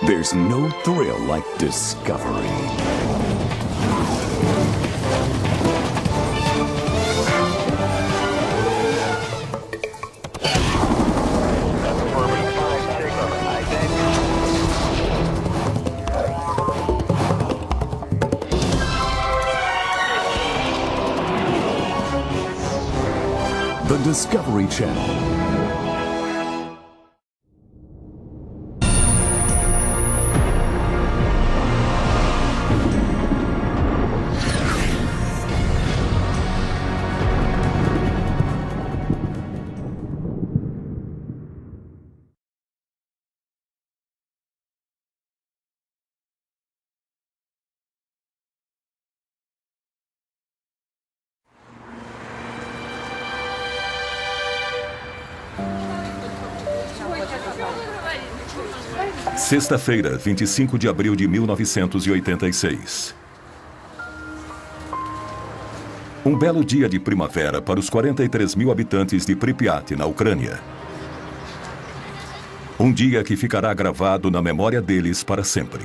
There's no thrill like discovery. The Discovery Channel. Sexta-feira, 25 de abril de 1986. Um belo dia de primavera para os 43 mil habitantes de Pripyat, na Ucrânia. Um dia que ficará gravado na memória deles para sempre.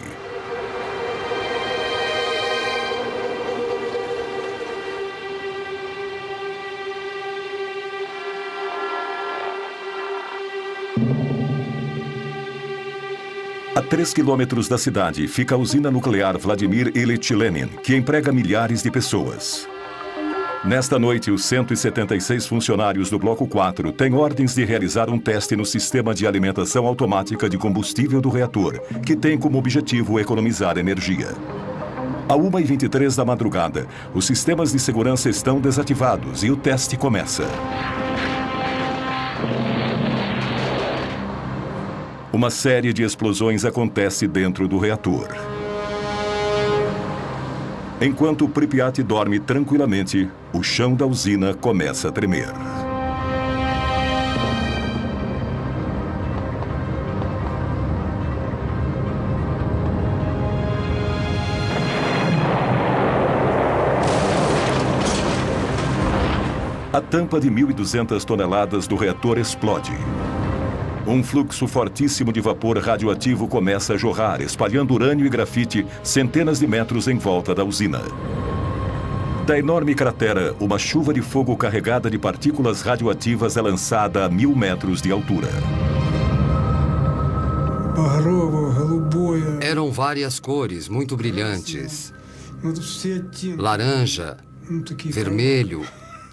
A 3 quilômetros da cidade fica a usina nuclear Vladimir Ilyich Lenin, que emprega milhares de pessoas. Nesta noite, os 176 funcionários do Bloco 4 têm ordens de realizar um teste no sistema de alimentação automática de combustível do reator, que tem como objetivo economizar energia. À 1h23 da madrugada, os sistemas de segurança estão desativados e o teste começa. Uma série de explosões acontece dentro do reator. Enquanto Pripyat dorme tranquilamente, o chão da usina começa a tremer. A tampa de 1.200 toneladas do reator explode. Um fluxo fortíssimo de vapor radioativo começa a jorrar, espalhando urânio e grafite centenas de metros em volta da usina. Da enorme cratera, uma chuva de fogo carregada de partículas radioativas é lançada a 1.000 metros de altura. Eram várias cores muito brilhantes. Laranja, vermelho,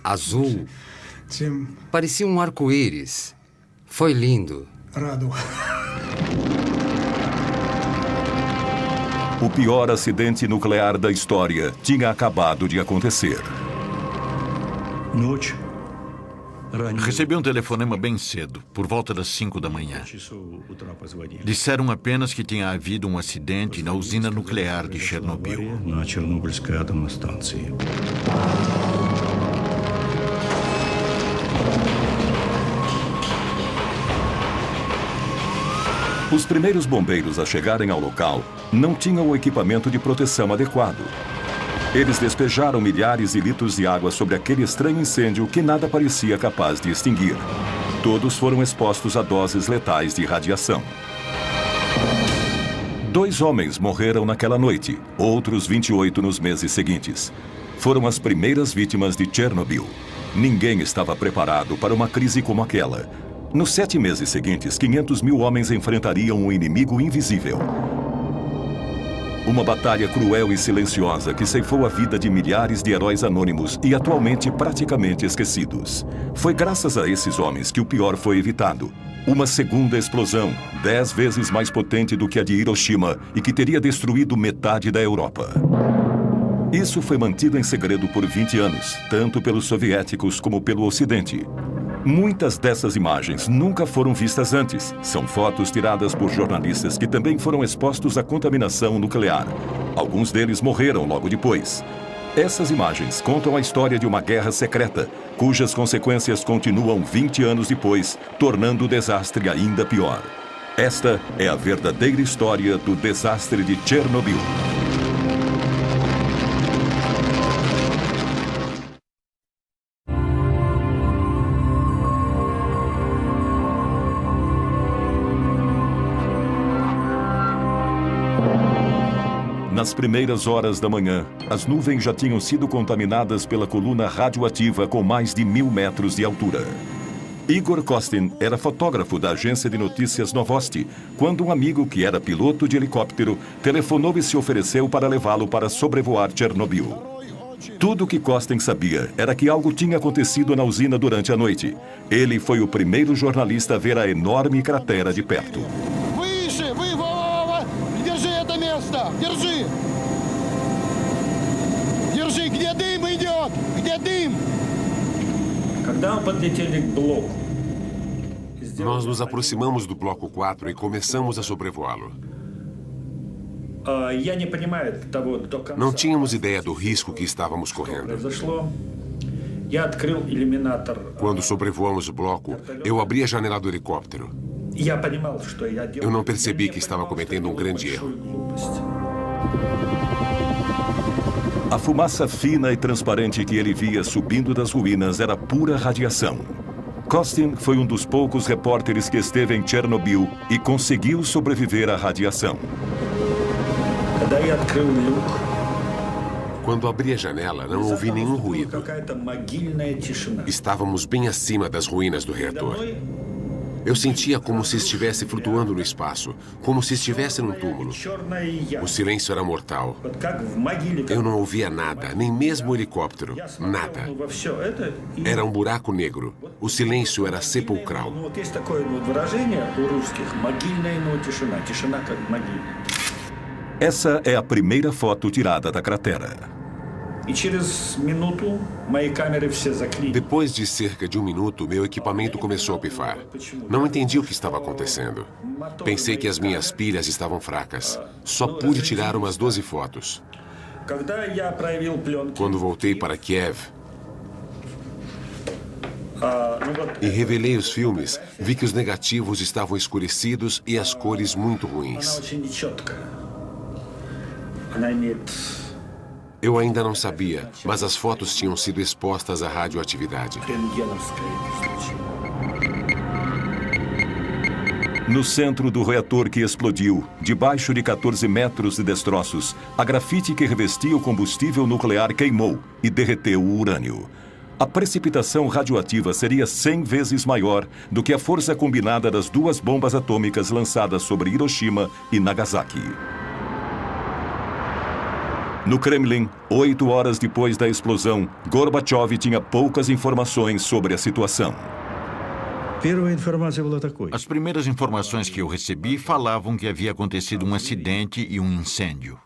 azul. Parecia um arco-íris. Foi lindo. O pior acidente nuclear da história tinha acabado de acontecer. Recebi um telefonema bem cedo, por volta das 5 da manhã. Disseram apenas que tinha havido um acidente na usina nuclear de Chernobyl. Os primeiros bombeiros a chegarem ao local não tinham o equipamento de proteção adequado. Eles despejaram milhares de litros de água sobre aquele estranho incêndio que nada parecia capaz de extinguir. Todos foram expostos a doses letais de radiação. 2 homens morreram naquela noite, outros 28 nos meses seguintes. Foram as primeiras vítimas de Chernobyl. Ninguém estava preparado para uma crise como aquela. Nos 7 meses seguintes, 500 mil homens enfrentariam um inimigo invisível. Uma batalha cruel e silenciosa que ceifou a vida de milhares de heróis anônimos e atualmente praticamente esquecidos. Foi graças a esses homens que o pior foi evitado. Uma segunda explosão, 10 vezes mais potente do que a de Hiroshima e que teria destruído metade da Europa. Isso foi mantido em segredo por 20 anos, tanto pelos soviéticos como pelo Ocidente. Muitas dessas imagens nunca foram vistas antes. São fotos tiradas por jornalistas que também foram expostos à contaminação nuclear. Alguns deles morreram logo depois. Essas imagens contam a história de uma guerra secreta, cujas consequências continuam 20 anos depois, tornando o desastre ainda pior. Esta é a verdadeira história do desastre de Chernobyl. Nas primeiras horas da manhã, as nuvens já tinham sido contaminadas pela coluna radioativa com mais de 1000 metros de altura. Igor Kostin era fotógrafo da agência de notícias Novosti, quando um amigo que era piloto de helicóptero telefonou e se ofereceu para levá-lo para sobrevoar Chernobyl. Tudo o que Kostin sabia era que algo tinha acontecido na usina durante a noite. Ele foi o primeiro jornalista a ver a enorme cratera de perto. Nós nos aproximamos do bloco 4 e começamos a sobrevoá-lo. Não tínhamos ideia do risco que estávamos correndo. Quando sobrevoamos o bloco, eu abri a janela do helicóptero. Eu não percebi que estava cometendo um grande erro. A fumaça fina e transparente que ele via subindo das ruínas era pura radiação. Kostin foi um dos poucos repórteres que esteve em Chernobyl e conseguiu sobreviver à radiação. Quando abri a janela, não ouvi nenhum ruído. Estávamos bem acima das ruínas do reator. Eu sentia como se estivesse flutuando no espaço, como se estivesse num túmulo. O silêncio era mortal. Eu não ouvia nada, nem mesmo o helicóptero. Nada. Era um buraco negro. O silêncio era sepulcral. Essa é a primeira foto tirada da cratera. Depois de cerca de 1 minuto, meu equipamento começou a pifar. Não entendi o que estava acontecendo. Pensei que as minhas pilhas estavam fracas. Só pude tirar umas 12 fotos. Quando voltei para Kiev e revelei os filmes, vi que os negativos estavam escurecidos e as cores muito ruins. Eu ainda não sabia, mas as fotos tinham sido expostas à radioatividade. No centro do reator que explodiu, debaixo de 14 metros de destroços, a grafite que revestia o combustível nuclear queimou e derreteu o urânio. A precipitação radioativa seria 100 vezes maior do que a força combinada das 2 bombas atômicas lançadas sobre Hiroshima e Nagasaki. No Kremlin, 8 horas depois da explosão, Gorbachev tinha poucas informações sobre a situação. As primeiras informações que eu recebi falavam que havia acontecido um acidente e um incêndio.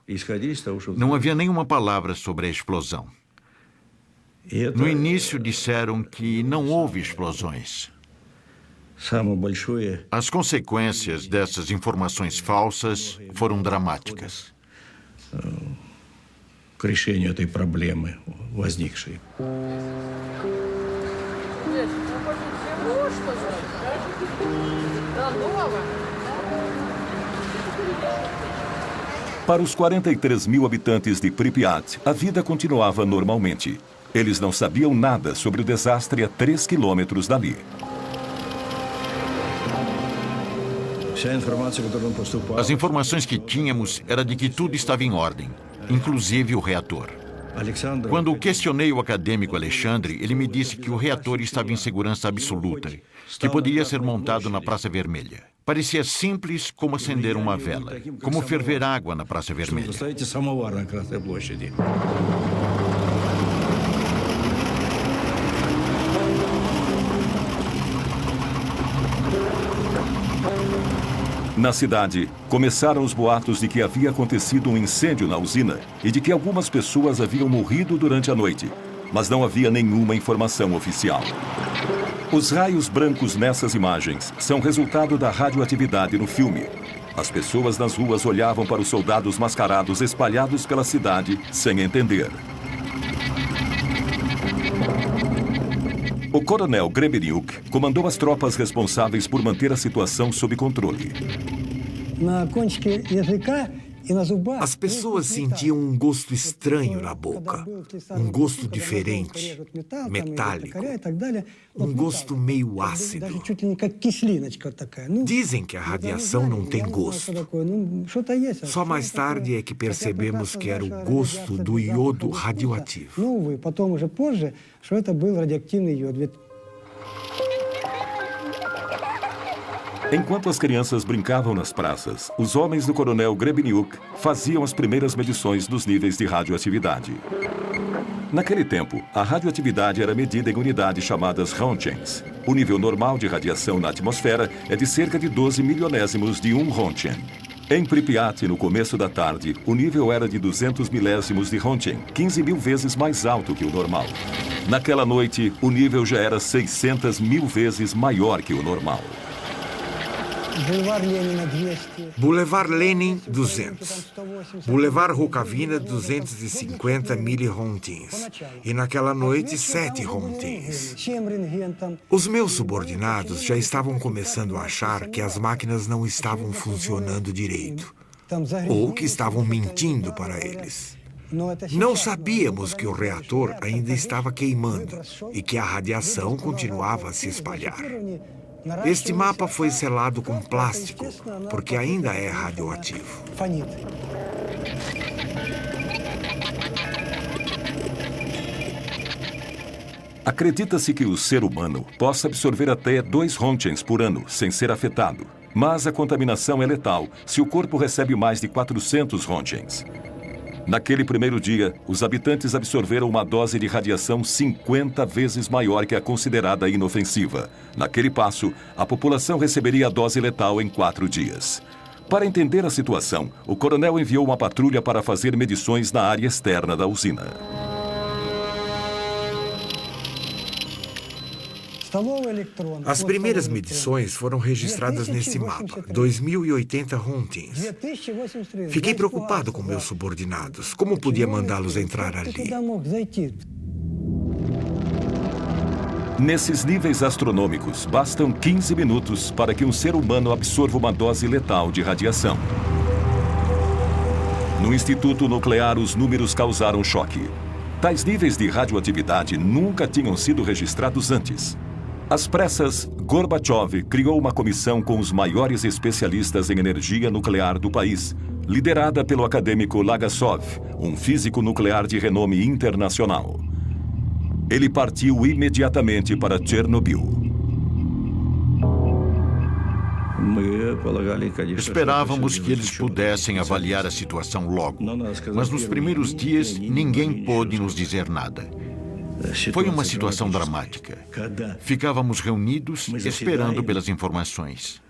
Não havia nenhuma palavra sobre a explosão. No início disseram que não houve explosões. As consequências dessas informações falsas foram dramáticas. К решению этой проблемы возникшей. Para os 43 mil habitantes de Pripyat, a vida continuava normalmente. Eles não sabiam nada sobre o desastre a 3 quilômetros dali. As informações que tínhamos era de que tudo estava em ordem, inclusive o reator. Quando questionei o acadêmico Alexandre, ele me disse que o reator estava em segurança absoluta, que poderia ser montado na Praça Vermelha. Parecia simples como acender uma vela, como ferver água na Praça Vermelha. Na cidade, começaram os boatos de que havia acontecido um incêndio na usina e de que algumas pessoas haviam morrido durante a noite, mas não havia nenhuma informação oficial. Os raios brancos nessas imagens são resultado da radioatividade no filme. As pessoas nas ruas olhavam para os soldados mascarados espalhados pela cidade sem entender. O coronel Gremeniuk comandou as tropas responsáveis por manter a situação sob controle. As pessoas sentiam um gosto estranho na boca, um gosto diferente, metálico, um gosto meio ácido. Dizem que a radiação não tem gosto. Só mais tarde é que percebemos que era o gosto do iodo radioativo. Enquanto as crianças brincavam nas praças, os homens do coronel Grebeniuk faziam as primeiras medições dos níveis de radioatividade. Naquele tempo, a radioatividade era medida em unidades chamadas Rontgens. O nível normal de radiação na atmosfera é de cerca de 12 milionésimos de 1 Rontgen. Em Pripyat, no começo da tarde, o nível era de 200 milésimos de Rontgen, 15 mil vezes mais alto que o normal. Naquela noite, o nível já era 600 mil vezes maior que o normal. Boulevard Lenin, 200. Boulevard Rukavina, 250 milirontgens. E naquela noite, 7 rontgens. Os meus subordinados já estavam começando a achar que as máquinas não estavam funcionando direito. Ou que estavam mentindo para eles. Não sabíamos que o reator ainda estava queimando e que a radiação continuava a se espalhar. Este mapa foi selado com plástico, porque ainda é radioativo. Acredita-se que o ser humano possa absorver até 2 Rontgens por ano sem ser afetado. Mas a contaminação é letal se o corpo recebe mais de 400 Rontgens. Naquele primeiro dia, os habitantes absorveram uma dose de radiação 50 vezes maior que a considerada inofensiva. Naquele passo, a população receberia a dose letal em 4 dias. Para entender a situação, o coronel enviou uma patrulha para fazer medições na área externa da usina. As primeiras medições foram registradas nesse mapa, 2.080 rontgens. Fiquei preocupado com meus subordinados. Como podia mandá-los entrar ali? Nesses níveis astronômicos, bastam 15 minutos para que um ser humano absorva uma dose letal de radiação. No Instituto Nuclear, os números causaram choque. Tais níveis de radioatividade nunca tinham sido registrados antes. Às pressas, Gorbachev criou uma comissão com os maiores especialistas em energia nuclear do país, liderada pelo acadêmico Legasov, um físico nuclear de renome internacional. Ele partiu imediatamente para Chernobyl. Esperávamos que eles pudessem avaliar a situação logo, mas nos primeiros dias ninguém pôde nos dizer nada. Foi uma situação dramática. Ficávamos reunidos esperando pelas informações.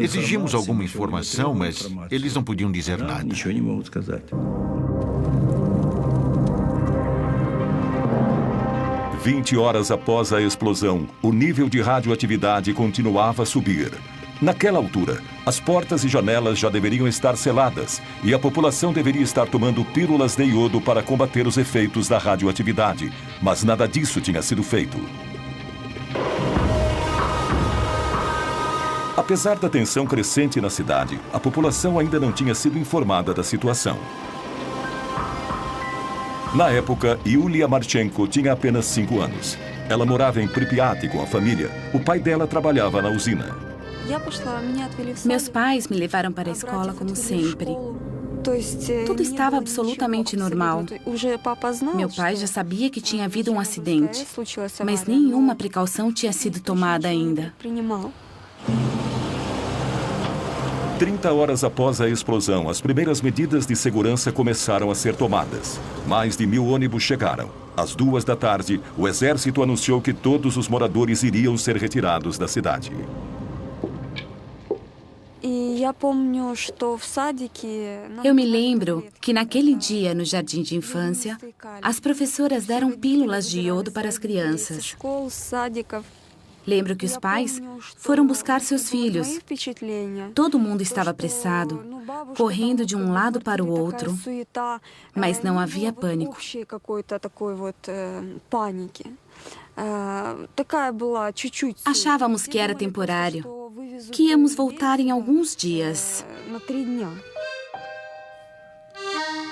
Exigimos alguma informação, mas eles não podiam dizer nada. 20 horas após a explosão, o nível de radioatividade continuava a subir. Naquela altura, as portas e janelas já deveriam estar seladas e a população deveria estar tomando pílulas de iodo para combater os efeitos da radioatividade, mas nada disso tinha sido feito. Apesar da tensão crescente na cidade, a população ainda não tinha sido informada da situação. Na época, Yulia Marchenko tinha apenas 5 anos. Ela morava em Pripyat com a família. O pai dela trabalhava na usina. Meus pais me levaram para a escola como sempre. Tudo estava absolutamente normal. Meu pai já sabia que tinha havido um acidente, mas nenhuma precaução tinha sido tomada ainda. 30 horas após a explosão, as primeiras medidas de segurança começaram a ser tomadas. Mais de 1000 ônibus chegaram. Às 2 da tarde, o exército anunciou que todos os moradores iriam ser retirados da cidade. Eu me lembro que naquele dia, no jardim de infância, as professoras deram pílulas de iodo para as crianças. Lembro que os pais foram buscar seus filhos. Todo mundo estava apressado, correndo de um lado para o outro, mas não havia pânico. Achávamos que era temporário, que íamos voltar em alguns dias.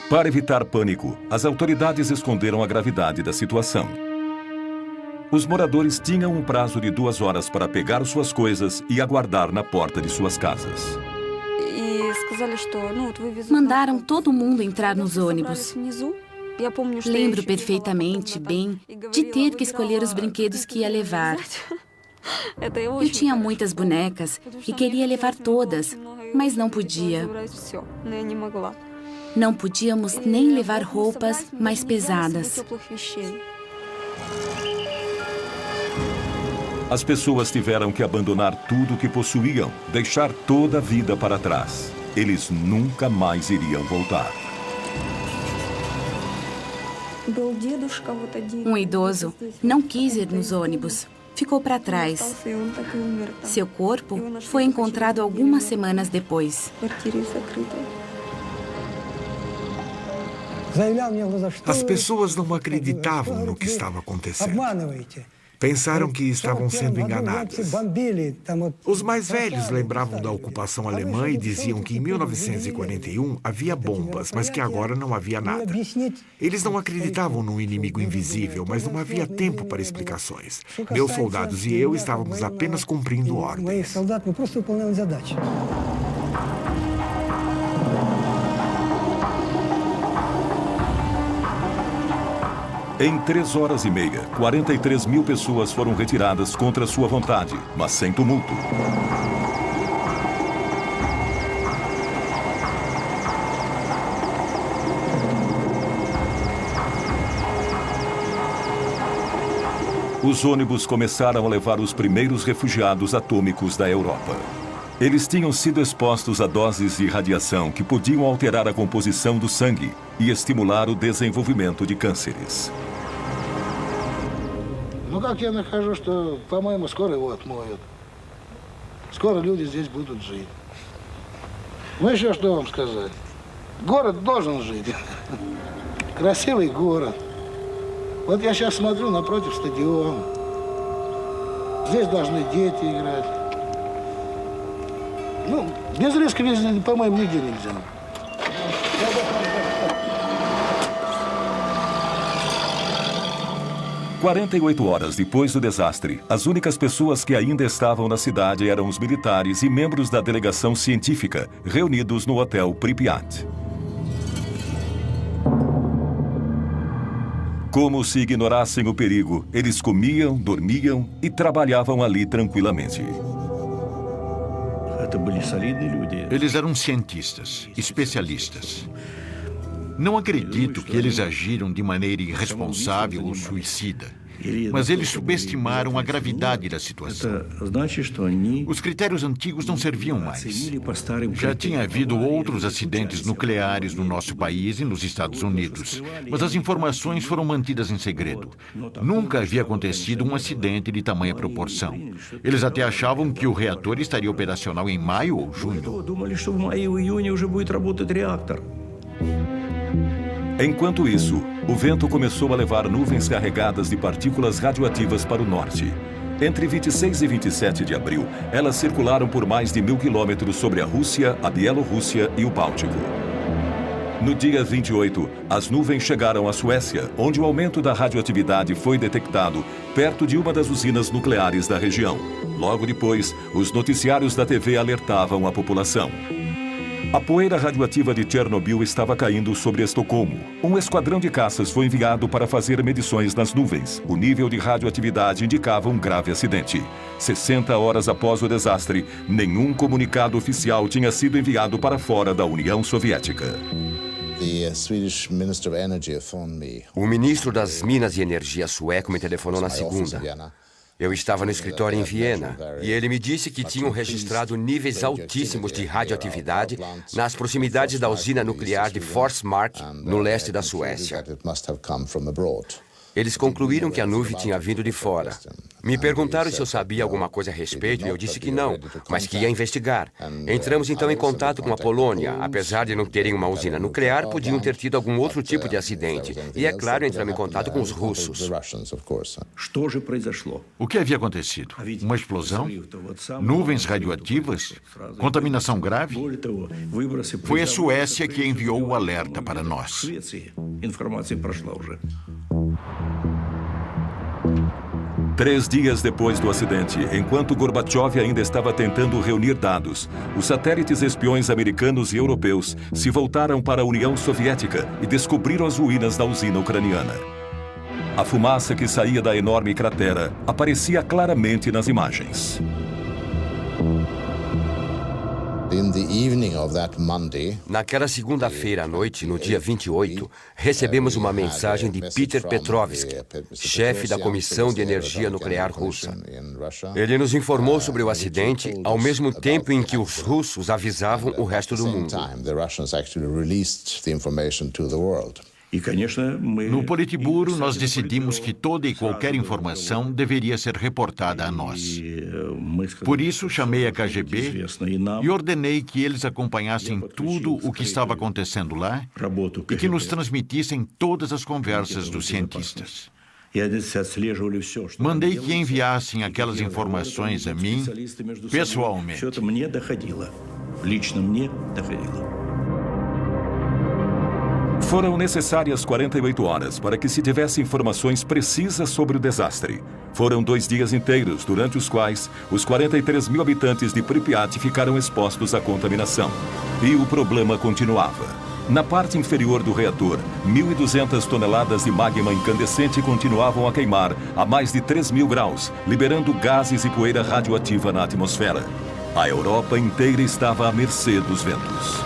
Para evitar pânico, as autoridades esconderam a gravidade da situação. Os moradores tinham um prazo de 2 horas para pegar suas coisas e aguardar na porta de suas casas. Mandaram todo mundo entrar nos ônibus. Lembro perfeitamente bem de ter que escolher os brinquedos que ia levar. Eu tinha muitas bonecas e queria levar todas, mas não podia. Não podíamos nem levar roupas mais pesadas. As pessoas tiveram que abandonar tudo o que possuíam, deixar toda a vida para trás. Eles nunca mais iriam voltar. Um idoso não quis ir nos ônibus. Ficou para trás. Seu corpo foi encontrado algumas semanas depois. As pessoas não acreditavam no que estava acontecendo. Pensaram que estavam sendo enganadas. Os mais velhos lembravam da ocupação alemã e diziam que em 1941 havia bombas, mas que agora não havia nada. Eles não acreditavam num inimigo invisível, mas não havia tempo para explicações. Meus soldados e eu estávamos apenas cumprindo ordens. Em 3 horas e meia, 43 mil pessoas foram retiradas contra sua vontade, mas sem tumulto. Os ônibus começaram a levar os primeiros refugiados atômicos da Europa. Eles tinham sido expostos a doses de radiação que podiam alterar a composição do sangue e estimular o desenvolvimento de cânceres. Ну, как я нахожу, что, по-моему, скоро его отмоют. Скоро люди здесь будут жить. Ну, еще что вам сказать? Город должен жить. Красивый город. Вот я сейчас смотрю напротив стадиона. Здесь должны дети играть. Ну, без риска, по-моему, нигде нельзя. 48 horas depois do desastre, as únicas pessoas que ainda estavam na cidade eram os militares e membros da delegação científica, reunidos no hotel Pripyat. Como se ignorassem o perigo, eles comiam, dormiam e trabalhavam ali tranquilamente. Eles eram cientistas, especialistas. Não acredito que eles agiram de maneira irresponsável ou suicida, mas eles subestimaram a gravidade da situação. Os critérios antigos não serviam mais. Já tinha havido outros acidentes nucleares no nosso país e nos Estados Unidos, mas as informações foram mantidas em segredo. Nunca havia acontecido um acidente de tamanha proporção. Eles até achavam que o reator estaria operacional em maio ou junho. Enquanto isso, o vento começou a levar nuvens carregadas de partículas radioativas para o norte. Entre 26 e 27 de abril, elas circularam por mais de 1.000 quilômetros sobre a Rússia, a Bielorrússia e o Báltico. No dia 28, as nuvens chegaram à Suécia, onde o aumento da radioatividade foi detectado perto de uma das usinas nucleares da região. Logo depois, os noticiários da TV alertavam a população. A poeira radioativa de Chernobyl estava caindo sobre Estocolmo. Um esquadrão de caças foi enviado para fazer medições nas nuvens. O nível de radioatividade indicava um grave acidente. 60 horas após o desastre, nenhum comunicado oficial tinha sido enviado para fora da União Soviética. O ministro das Minas e Energia sueco me telefonou na segunda. Eu estava no escritório em Viena e ele me disse que tinham registrado níveis altíssimos de radioatividade nas proximidades da usina nuclear de Forsmark, no leste da Suécia. Eles concluíram que a nuvem tinha vindo de fora. Me perguntaram se eu sabia alguma coisa a respeito e eu disse que não, mas que ia investigar. Entramos então em contato com a Polônia. Apesar de não terem uma usina nuclear, podiam ter tido algum outro tipo de acidente. E, é claro, entramos em contato com os russos. O que havia acontecido? Uma explosão? Nuvens radioativas? Contaminação grave? Foi a Suécia que enviou o alerta para nós. 3 dias depois do acidente, enquanto Gorbachev ainda estava tentando reunir dados, os satélites espiões americanos e europeus se voltaram para a União Soviética e descobriram as ruínas da usina ucraniana. A fumaça que saía da enorme cratera aparecia claramente nas imagens. Naquela segunda-feira à noite, no dia 28, recebemos uma mensagem de Peter Petrovsky, chefe da Comissão de Energia Nuclear russa. Ele nos informou sobre o acidente ao mesmo tempo em que os russos avisavam o resto do mundo. No Politburo, nós decidimos que toda e qualquer informação deveria ser reportada a nós. Por isso, chamei a KGB e ordenei que eles acompanhassem tudo o que estava acontecendo lá e que nos transmitissem todas as conversas dos cientistas. Mandei que enviassem aquelas informações a mim pessoalmente. Foram necessárias 48 horas para que se tivesse informações precisas sobre o desastre. Foram 2 dias inteiros, durante os quais os 43 mil habitantes de Pripyat ficaram expostos à contaminação. E o problema continuava. Na parte inferior do reator, 1.200 toneladas de magma incandescente continuavam a queimar a mais de 3.000 graus, liberando gases e poeira radioativa na atmosfera. A Europa inteira estava à mercê dos ventos.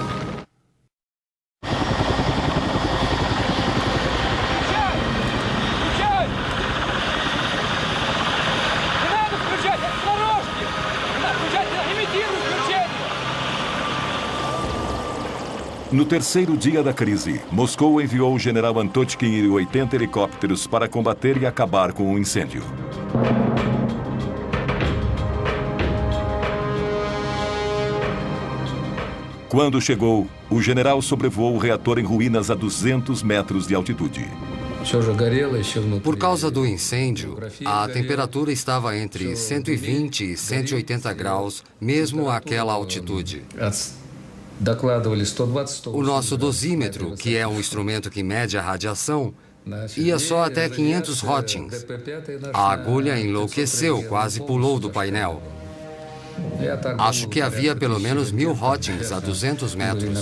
No terceiro dia da crise, Moscou enviou o general Antotkin e 80 helicópteros para combater e acabar com o incêndio. Quando chegou, o general sobrevoou o reator em ruínas a 200 metros de altitude. Por causa do incêndio, a temperatura estava entre 120 e 180 graus, mesmo àquela altitude. O nosso dosímetro, que é um instrumento que mede a radiação, ia só até 500 rotings. A agulha enlouqueceu, quase pulou do painel. Acho que havia pelo menos 1000 rotings a 200 metros.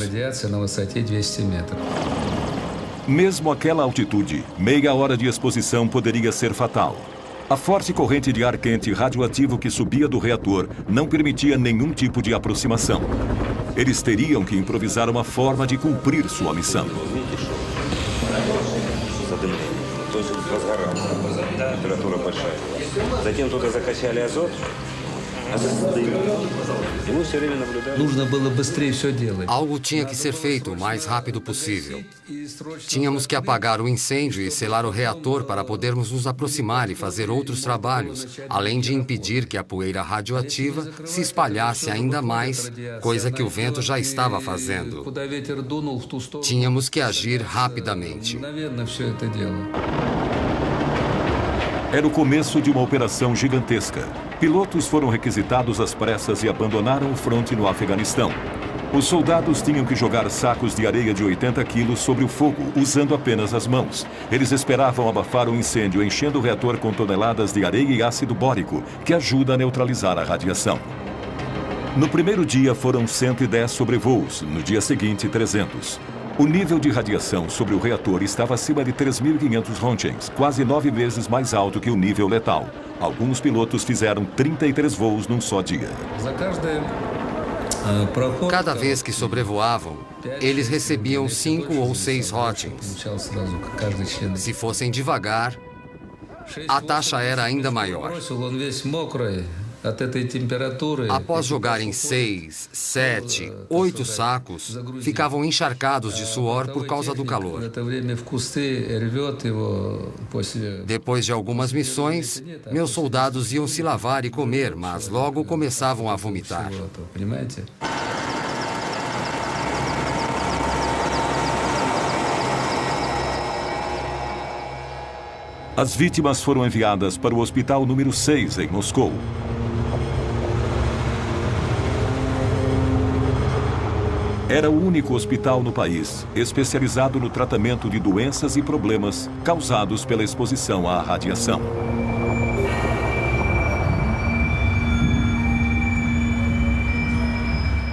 Mesmo àquela altitude, meia hora de exposição poderia ser fatal. A forte corrente de ar quente radioativo que subia do reator não permitia nenhum tipo de aproximação. Eles teriam que improvisar uma forma de cumprir sua missão. Algo tinha que ser feito o mais rápido possível. Tínhamos que apagar o incêndio e selar o reator para podermos nos aproximar e fazer outros trabalhos, além de impedir que a poeira radioativa se espalhasse ainda mais, coisa que o vento já estava fazendo. Tínhamos que agir rapidamente. Era o começo de uma operação gigantesca. Pilotos foram requisitados às pressas e abandonaram o fronte no Afeganistão. Os soldados tinham que jogar sacos de areia de 80 quilos sobre o fogo, usando apenas as mãos. Eles esperavam abafar o incêndio, enchendo o reator com toneladas de areia e ácido bórico, que ajuda a neutralizar a radiação. No primeiro dia foram 110 sobrevoos, no dia seguinte 300. O nível de radiação sobre o reator estava acima de 3.500 röntgens, quase 9 vezes mais alto que o nível letal. Alguns pilotos fizeram 33 voos num só dia. Cada vez que sobrevoavam, eles recebiam 5 ou 6 röntgens. Se fossem devagar, a taxa era ainda maior. Após jogarem 6, 7, 8 sacos, ficavam encharcados de suor por causa do calor. Depois de algumas missões, meus soldados iam se lavar e comer, mas logo começavam a vomitar. As vítimas foram enviadas para o hospital número 6, em Moscou. Era o único hospital no país especializado no tratamento de doenças e problemas causados pela exposição à radiação.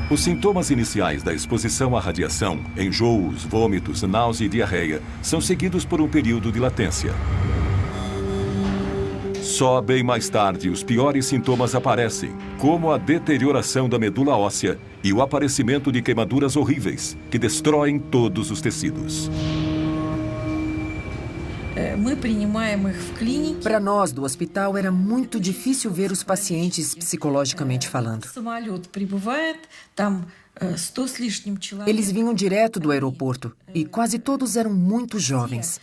Os sintomas iniciais da exposição à radiação, enjoos, vômitos, náusea e diarreia, são seguidos por um período de latência. Só bem mais tarde, os piores sintomas aparecem, como a deterioração da medula óssea e o aparecimento de queimaduras horríveis, que destroem todos os tecidos. Para nós do hospital era muito difícil ver os pacientes psicologicamente falando. Eles vinham direto do aeroporto e quase todos eram muito jovens.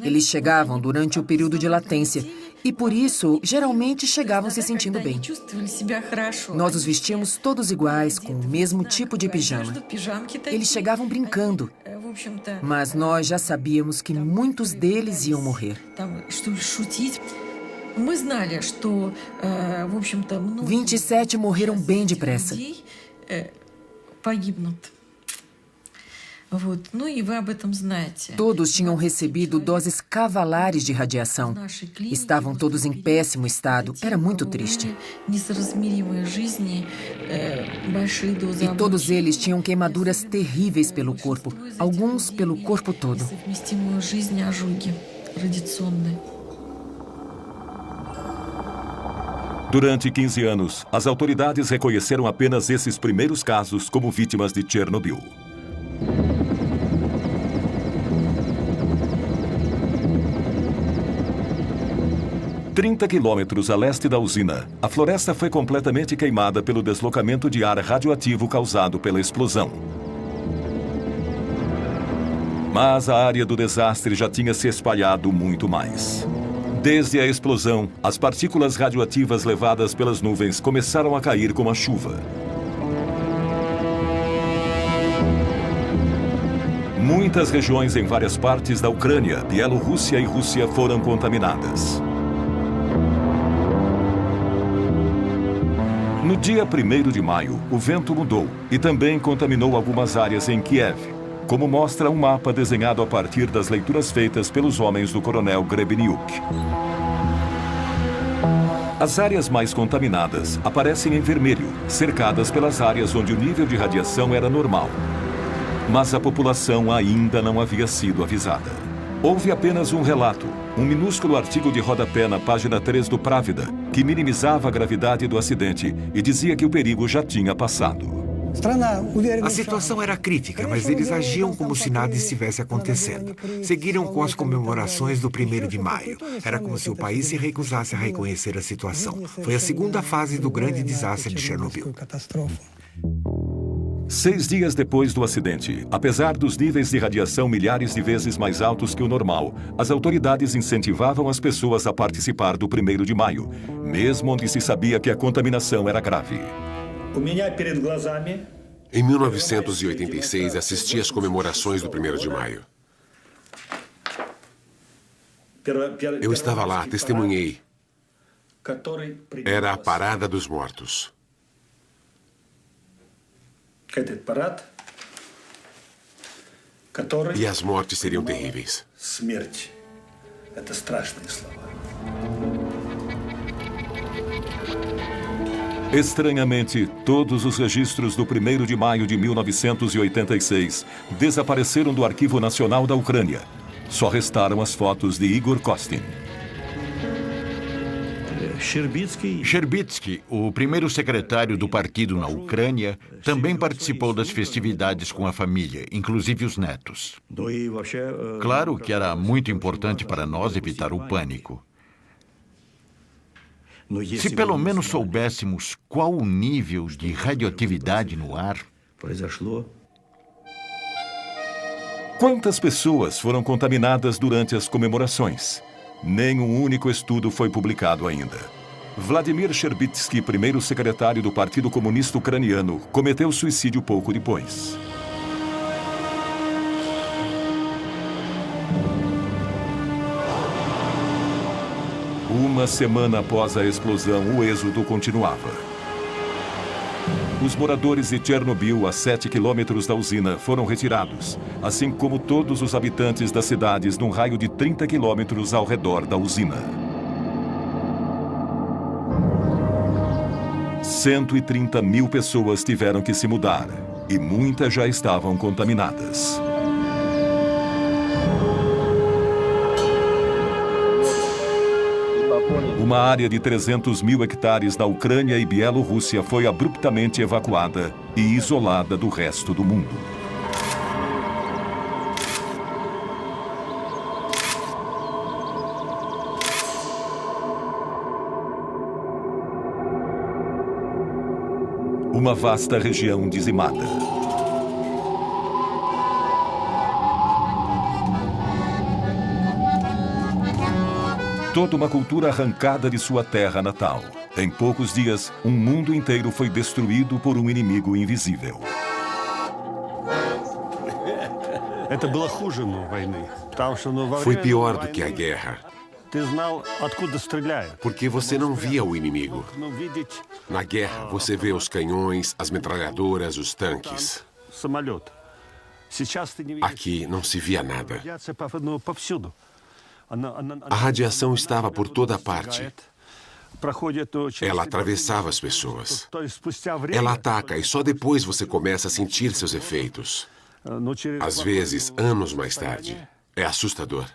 Eles chegavam durante o período de latência e, por isso, geralmente chegavam se sentindo bem. Nós os vestíamos todos iguais, com o mesmo tipo de pijama. Eles chegavam brincando, mas nós já sabíamos que muitos deles iam morrer. 27 morreram bem depressa. Todos tinham recebido doses cavalares de radiação. Estavam todos em péssimo estado. Era muito triste. E todos eles tinham queimaduras terríveis pelo corpo, alguns pelo corpo todo. Durante 15 anos, as autoridades reconheceram apenas esses primeiros casos como vítimas de Chernobyl. A 30 quilômetros a leste da usina, a floresta foi completamente queimada pelo deslocamento de ar radioativo causado pela explosão. Mas a área do desastre já tinha se espalhado muito mais. Desde a explosão, as partículas radioativas levadas pelas nuvens começaram a cair como a chuva. Muitas regiões em várias partes da Ucrânia, Bielorrússia e Rússia foram contaminadas. No dia 1º de maio, o vento mudou e também contaminou algumas áreas em Kiev, como mostra um mapa desenhado a partir das leituras feitas pelos homens do coronel Grebeniuk. As áreas mais contaminadas aparecem em vermelho, cercadas pelas áreas onde o nível de radiação era normal. Mas a população ainda não havia sido avisada. Houve apenas um relato, um minúsculo artigo de rodapé na página 3 do Pravda, que minimizava a gravidade do acidente e dizia que o perigo já tinha passado. A situação era crítica, mas eles agiam como se nada estivesse acontecendo. Seguiram com as comemorações do 1º de maio. Era como se o país se recusasse a reconhecer a situação. Foi a segunda fase do grande desastre de Chernobyl. 6 dias depois do acidente, apesar dos níveis de radiação milhares de vezes mais altos que o normal, as autoridades incentivavam as pessoas a participar do 1º de maio, mesmo onde se sabia que a contaminação era grave. Em 1986, assisti às comemorações do 1º de maio. Eu estava lá, testemunhei. Era a Parada dos Mortos. E as mortes seriam terríveis. Estranhamente, todos os registros do 1º de maio de 1986 desapareceram do Arquivo Nacional da Ucrânia. Só restaram as fotos de Igor Kostin. Sherbitsky, o primeiro secretário do partido na Ucrânia, também participou das festividades com a família, inclusive os netos. Claro que era muito importante para nós evitar o pânico. Se pelo menos soubéssemos qual o nível de radioatividade no ar... Quantas pessoas foram contaminadas durante as comemorações? Nenhum único estudo foi publicado ainda. Vladimir Sherbitsky, primeiro secretário do Partido Comunista Ucraniano, cometeu suicídio pouco depois. Uma semana após a explosão, o êxodo continuava. Os moradores de Chernobyl, a 7 quilômetros da usina, foram retirados, assim como todos os habitantes das cidades num raio de 30 quilômetros ao redor da usina. 130 mil pessoas tiveram que se mudar, e muitas já estavam contaminadas. Uma área de 300 mil hectares na Ucrânia e Bielorrússia foi abruptamente evacuada e isolada do resto do mundo. Uma vasta região dizimada. Toda uma cultura arrancada de sua terra natal. Em poucos dias, um mundo inteiro foi destruído por um inimigo invisível. Foi pior do que a guerra. Porque você não via o inimigo. Na guerra, você vê os canhões, as metralhadoras, os tanques. Aqui não se via nada. A radiação estava por toda parte. Ela atravessava as pessoas. Ela ataca e só depois você começa a sentir seus efeitos. Às vezes, anos mais tarde. É assustador.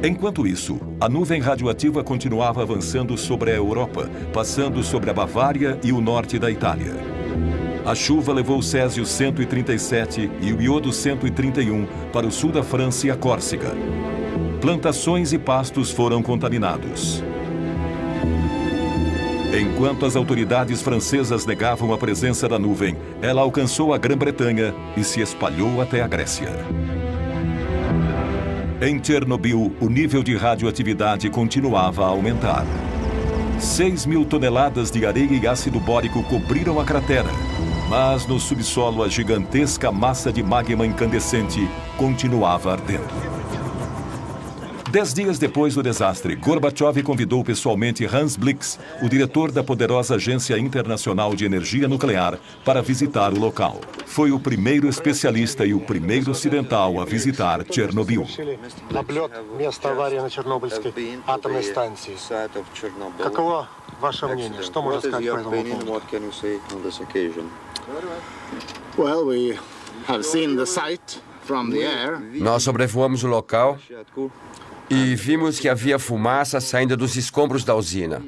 Enquanto isso, a nuvem radioativa continuava avançando sobre a Europa, passando sobre a Bavária e o norte da Itália. A chuva levou o Césio 137 e o iodo 131 para o sul da França e a Córcega. Plantações e pastos foram contaminados. Enquanto as autoridades francesas negavam a presença da nuvem, ela alcançou a Grã-Bretanha e se espalhou até a Grécia. Em Chernobyl, o nível de radioatividade continuava a aumentar. 6.000 toneladas de areia e ácido bórico cobriram a cratera. Mas no subsolo, a gigantesca massa de magma incandescente continuava ardendo. 10 dias depois do desastre, Gorbachev convidou pessoalmente Hans Blix, o diretor da poderosa Agência Internacional de Energia Nuclear, para visitar o local. Foi o primeiro especialista e o primeiro ocidental a visitar Chernobyl. Nós sobrevoamos o local e vimos que havia fumaça saindo dos escombros da usina.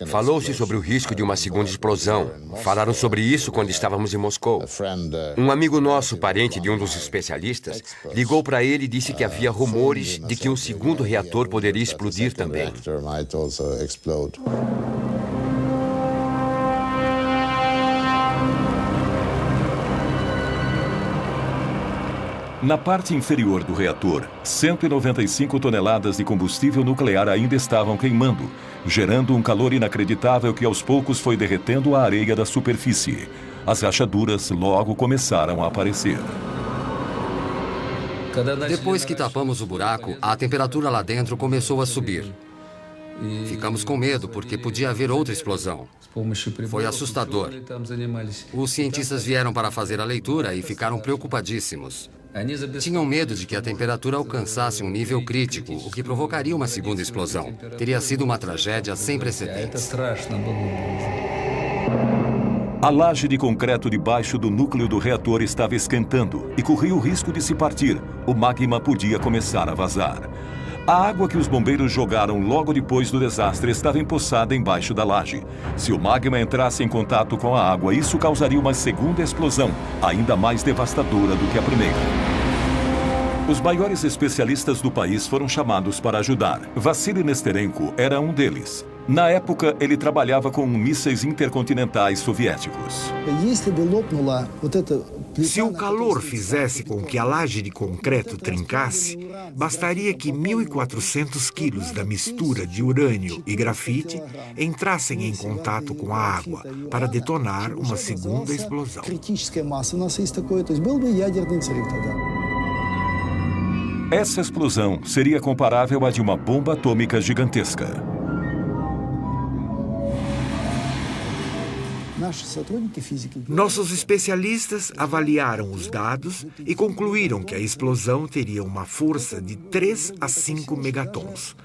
Falou-se sobre o risco de uma segunda explosão. Falaram sobre isso quando estávamos em Moscou. Um amigo nosso, parente de um dos especialistas, ligou para ele e disse que havia rumores de que um segundo reator poderia explodir também. Na parte inferior do reator, 195 toneladas de combustível nuclear ainda estavam queimando, gerando um calor inacreditável que aos poucos foi derretendo a areia da superfície. As rachaduras logo começaram a aparecer. Depois que tapamos o buraco, a temperatura lá dentro começou a subir. Ficamos com medo porque podia haver outra explosão. Foi assustador. Os cientistas vieram para fazer a leitura e ficaram preocupadíssimos. Tinham medo de que a temperatura alcançasse um nível crítico, o que provocaria uma segunda explosão. Teria sido uma tragédia sem precedentes. A laje de concreto debaixo do núcleo do reator estava esquentando e corria o risco de se partir. O magma podia começar a vazar. A água que os bombeiros jogaram logo depois do desastre estava empoçada embaixo da laje. Se o magma entrasse em contato com a água, isso causaria uma segunda explosão, ainda mais devastadora do que a primeira. Os maiores especialistas do país foram chamados para ajudar. Vassili Nesterenko era um deles. Na época, ele trabalhava com mísseis intercontinentais soviéticos. Se o calor fizesse com que a laje de concreto trincasse, bastaria que 1.400 quilos da mistura de urânio e grafite entrassem em contato com a água para detonar uma segunda explosão. Essa explosão seria comparável à de uma bomba atômica gigantesca. Nossos especialistas avaliaram os dados e concluíram que a explosão teria uma força de 3 a 5 megatons.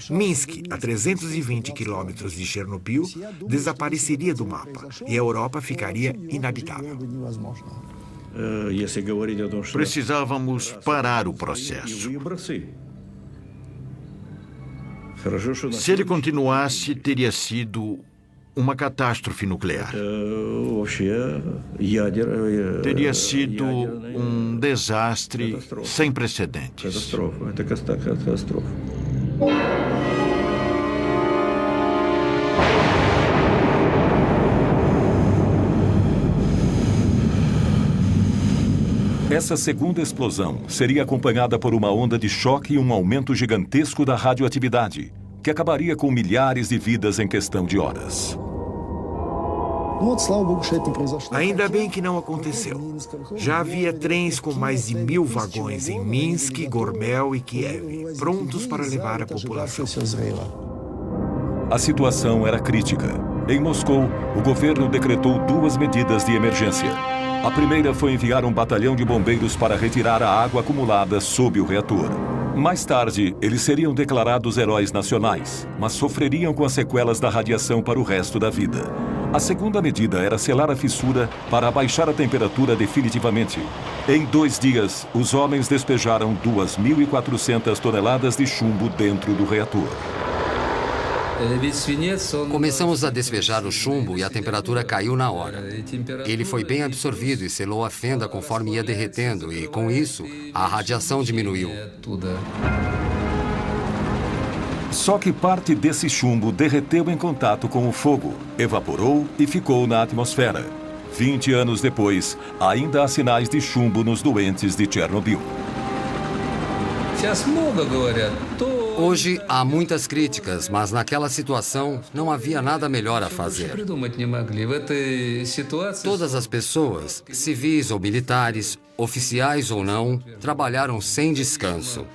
Minsk, a 320 quilômetros de Chernobyl, desapareceria do mapa e a Europa ficaria inabitável. Precisávamos parar o processo. Se ele continuasse, teria sido uma catástrofe nuclear. Teria sido um desastre sem precedentes. Essa segunda explosão seria acompanhada por uma onda de choque e um aumento gigantesco da radioatividade, que acabaria com milhares de vidas em questão de horas. Ainda bem que não aconteceu. Já havia trens com mais de 1.000 vagões em Minsk, Gormel e Kiev, prontos para levar a população. A situação era crítica. Em Moscou, o governo decretou 2 medidas de emergência. A primeira foi enviar um batalhão de bombeiros para retirar a água acumulada sob o reator. Mais tarde, eles seriam declarados heróis nacionais, mas sofreriam com as sequelas da radiação para o resto da vida. A segunda medida era selar a fissura para abaixar a temperatura definitivamente. Em 2 dias, os homens despejaram 2.400 toneladas de chumbo dentro do reator. Começamos a despejar o chumbo e a temperatura caiu na hora. Ele foi bem absorvido e selou a fenda conforme ia derretendo e, com isso, a radiação diminuiu. Só que parte desse chumbo derreteu em contato com o fogo, evaporou e ficou na atmosfera. 20 anos depois, ainda há sinais de chumbo nos doentes de Chernobyl. Hoje há muitas críticas, mas naquela situação não havia nada melhor a fazer. Todas as pessoas, civis ou militares, oficiais ou não, trabalharam sem descanso.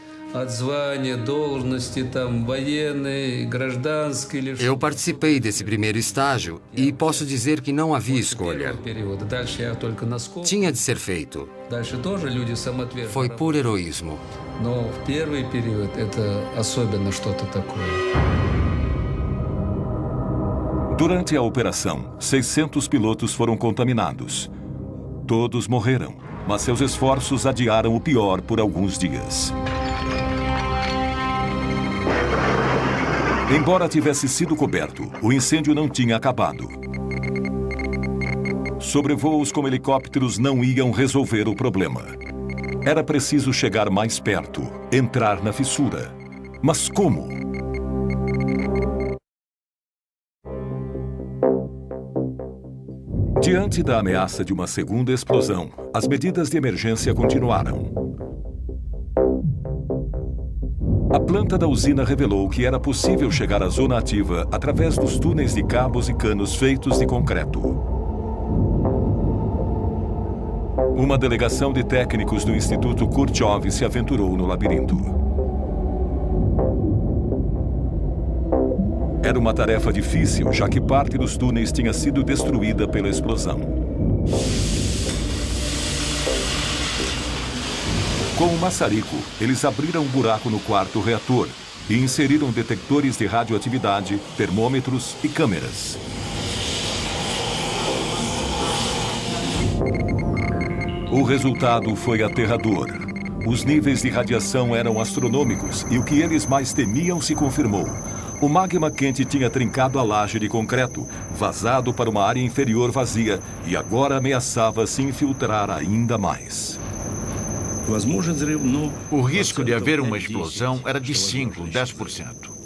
Eu participei desse primeiro estágio e posso dizer que não havia escolha. Tinha de ser feito. Foi por heroísmo. Durante a operação, 600 pilotos foram contaminados. Todos morreram, mas seus esforços adiaram o pior por alguns dias. Embora tivesse sido coberto, o incêndio não tinha acabado. Sobrevoos com helicópteros não iam resolver o problema. Era preciso chegar mais perto, entrar na fissura. Mas como? Diante da ameaça de uma segunda explosão, as medidas de emergência continuaram. A planta da usina revelou que era possível chegar à zona ativa através dos túneis de cabos e canos feitos de concreto. Uma delegação de técnicos do Instituto Khrushchev se aventurou no labirinto. Era uma tarefa difícil, já que parte dos túneis tinha sido destruída pela explosão. Com o maçarico, eles abriram um buraco no quarto reator e inseriram detectores de radioatividade, termômetros e câmeras. O resultado foi aterrador. Os níveis de radiação eram astronômicos e o que eles mais temiam se confirmou. O magma quente tinha trincado a laje de concreto, vazado para uma área inferior vazia e agora ameaçava se infiltrar ainda mais. O risco de haver uma explosão era de 5, 10%.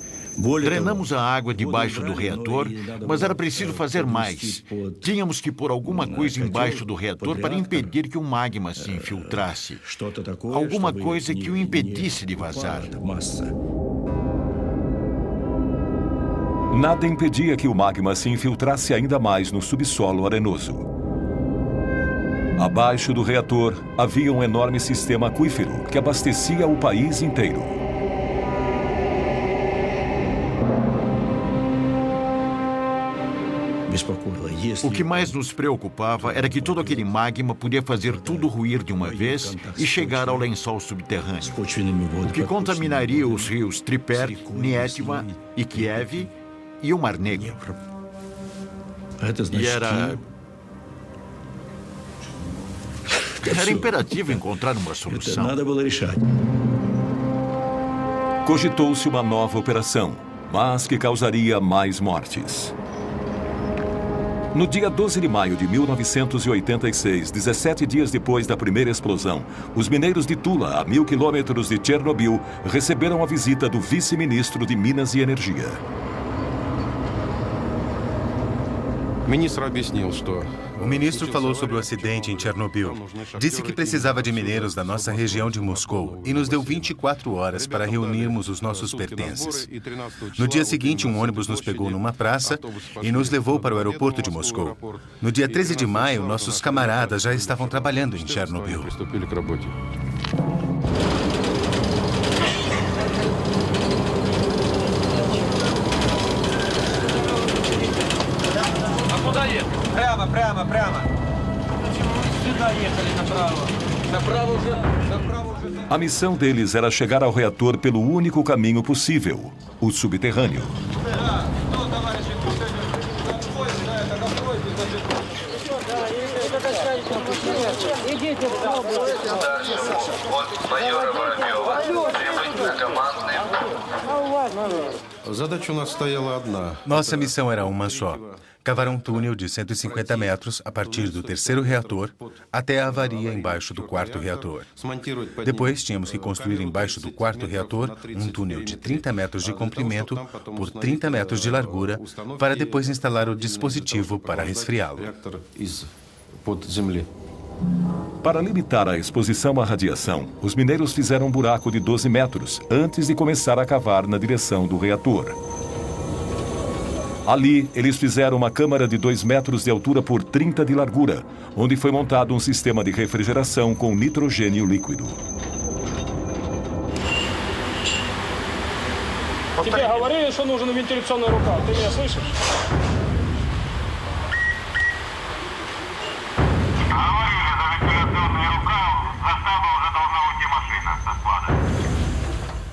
Drenamos a água debaixo do reator, mas era preciso fazer mais. Tínhamos que pôr alguma coisa embaixo do reator para impedir que o magma se infiltrasse. Alguma coisa que o impedisse de vazar. Nada impedia que o magma se infiltrasse ainda mais no subsolo arenoso. Abaixo do reator havia um enorme sistema aquífero que abastecia o país inteiro. O que mais nos preocupava era que todo aquele magma podia fazer tudo ruir de uma vez e chegar ao lençol subterrâneo, o que contaminaria os rios Triper, Nietva e Kiev e o Mar Negro. E era imperativo encontrar uma solução. Cogitou-se uma nova operação, mas que causaria mais mortes. No dia 12 de maio de 1986, 17 dias depois da primeira explosão, os mineiros de Tula, a 1000 quilômetros de Chernobyl, receberam a visita do vice-ministro de Minas e Energia. O ministro falou sobre o acidente em Chernobyl. Disse que precisava de mineiros da nossa região de Moscou e nos deu 24 horas para reunirmos os nossos pertences. No dia seguinte, um ônibus nos pegou numa praça e nos levou para o aeroporto de Moscou. No dia 13 de maio, nossos camaradas já estavam trabalhando em Chernobyl. A missão deles era chegar ao reator pelo único caminho possível, o subterrâneo. Nossa missão era uma só. Cavar um túnel de 150 metros a partir do terceiro reator até a avaria embaixo do quarto reator. Depois, tínhamos que construir embaixo do quarto reator um túnel de 30 metros de comprimento por 30 metros de largura para depois instalar o dispositivo para resfriá-lo. Para limitar a exposição à radiação, os mineiros fizeram um buraco de 12 metros antes de começar a cavar na direção do reator. Ali, eles fizeram uma câmara de 2 metros de altura por 30 de largura, onde foi montado um sistema de refrigeração com nitrogênio líquido.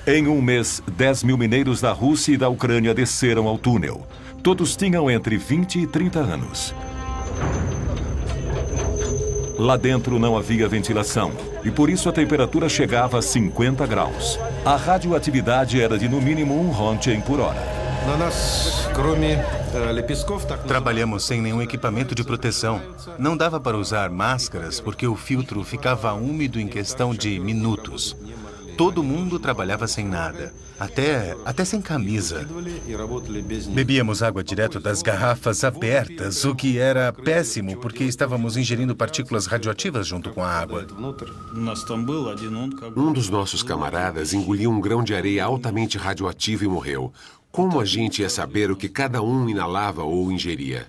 Em um mês, 10 mil mineiros da Rússia e da Ucrânia desceram ao túnel. Todos tinham entre 20 e 30 anos. Lá dentro não havia ventilação e por isso a temperatura chegava a 50 graus. A radioatividade era de no mínimo 1 Rontgen por hora. Trabalhamos sem nenhum equipamento de proteção. Não dava para usar máscaras porque o filtro ficava úmido em questão de minutos. Todo mundo trabalhava sem nada, até sem camisa. Bebíamos água direto das garrafas abertas, o que era péssimo porque estávamos ingerindo partículas radioativas junto com a água. Um dos nossos camaradas engoliu um grão de areia altamente radioativo e morreu. Como a gente ia saber o que cada um inalava ou ingeria?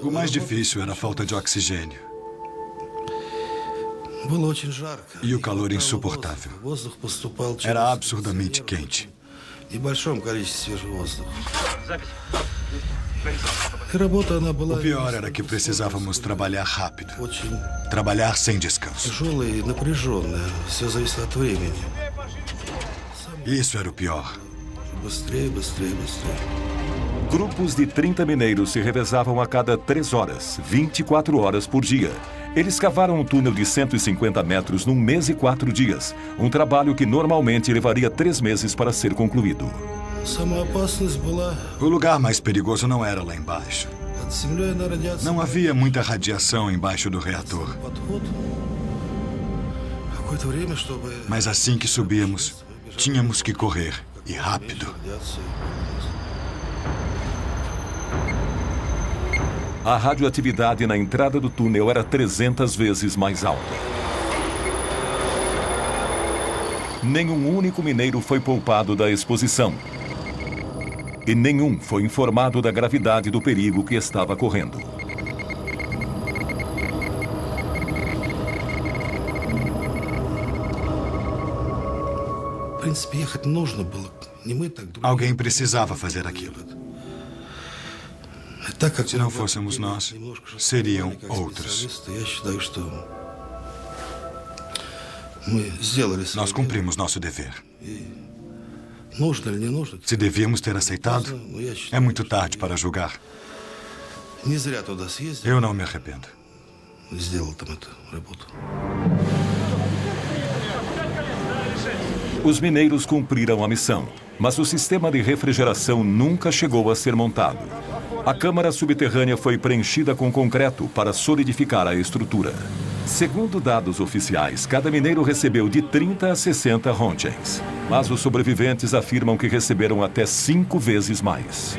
O mais difícil era a falta de oxigênio. E o calor insuportável. Era absurdamente quente. O pior era que precisávamos trabalhar rápido. Trabalhar sem descanso. Isso era o pior. Grupos de 30 mineiros se revezavam a cada 3 horas, 24 horas por dia. Eles cavaram um túnel de 150 metros num mês e 4 dias, um trabalho que normalmente levaria 3 meses para ser concluído. O lugar mais perigoso não era lá embaixo. Não havia muita radiação embaixo do reator. Mas assim que subíamos, tínhamos que correr, e rápido. A radioatividade na entrada do túnel era 300 vezes mais alta. Nenhum único mineiro foi poupado da exposição. E nenhum foi informado da gravidade do perigo que estava correndo. Alguém precisava fazer aquilo. Se não fôssemos nós, seriam outros. Nós cumprimos nosso dever. Se devíamos ter aceitado, é muito tarde para julgar. Eu não me arrependo. Os mineiros cumpriram a missão, mas o sistema de refrigeração nunca chegou a ser montado. A câmara subterrânea foi preenchida com concreto para solidificar a estrutura. Segundo dados oficiais, cada mineiro recebeu de 30 a 60 rontgens. Mas os sobreviventes afirmam que receberam até 5 vezes mais.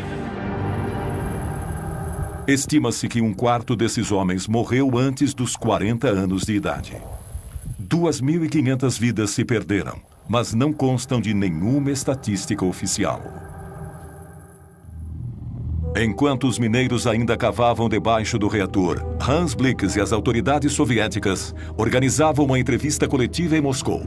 Estima-se que 1/4 desses homens morreu antes dos 40 anos de idade. 2.500 vidas se perderam, mas não constam de nenhuma estatística oficial. Enquanto os mineiros ainda cavavam debaixo do reator, Hans Blix e as autoridades soviéticas organizavam uma entrevista coletiva em Moscou.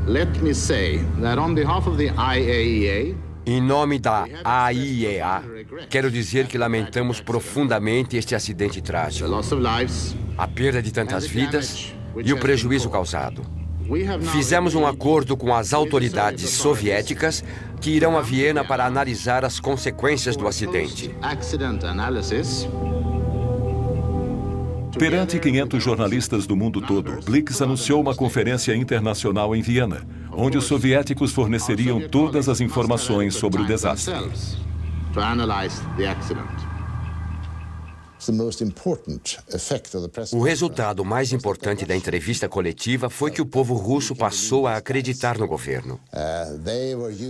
Let me say that on behalf of the IAEA, em nome da AIEA, quero dizer que lamentamos profundamente este acidente trágico, a perda de tantas vidas e o prejuízo causado. Fizemos um acordo com as autoridades soviéticas que irão a Viena para analisar as consequências do acidente. Perante 500 jornalistas do mundo todo, Blix anunciou uma conferência internacional em Viena, onde os soviéticos forneceriam todas as informações sobre o desastre. O resultado mais importante da entrevista coletiva foi que o povo russo passou a acreditar no governo.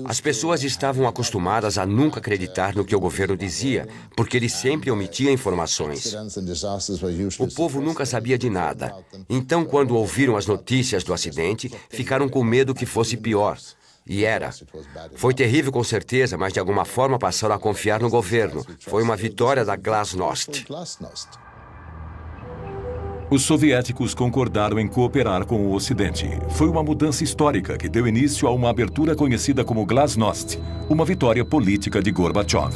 As pessoas estavam acostumadas a nunca acreditar no que o governo dizia, porque ele sempre omitia informações. O povo nunca sabia de nada. Então, quando ouviram as notícias do acidente, ficaram com medo que fosse pior. E era. Foi terrível com certeza, mas de alguma forma passaram a confiar no governo. Foi uma vitória da Glasnost. Os soviéticos concordaram em cooperar com o Ocidente. Foi uma mudança histórica que deu início a uma abertura conhecida como Glasnost, uma vitória política de Gorbachev.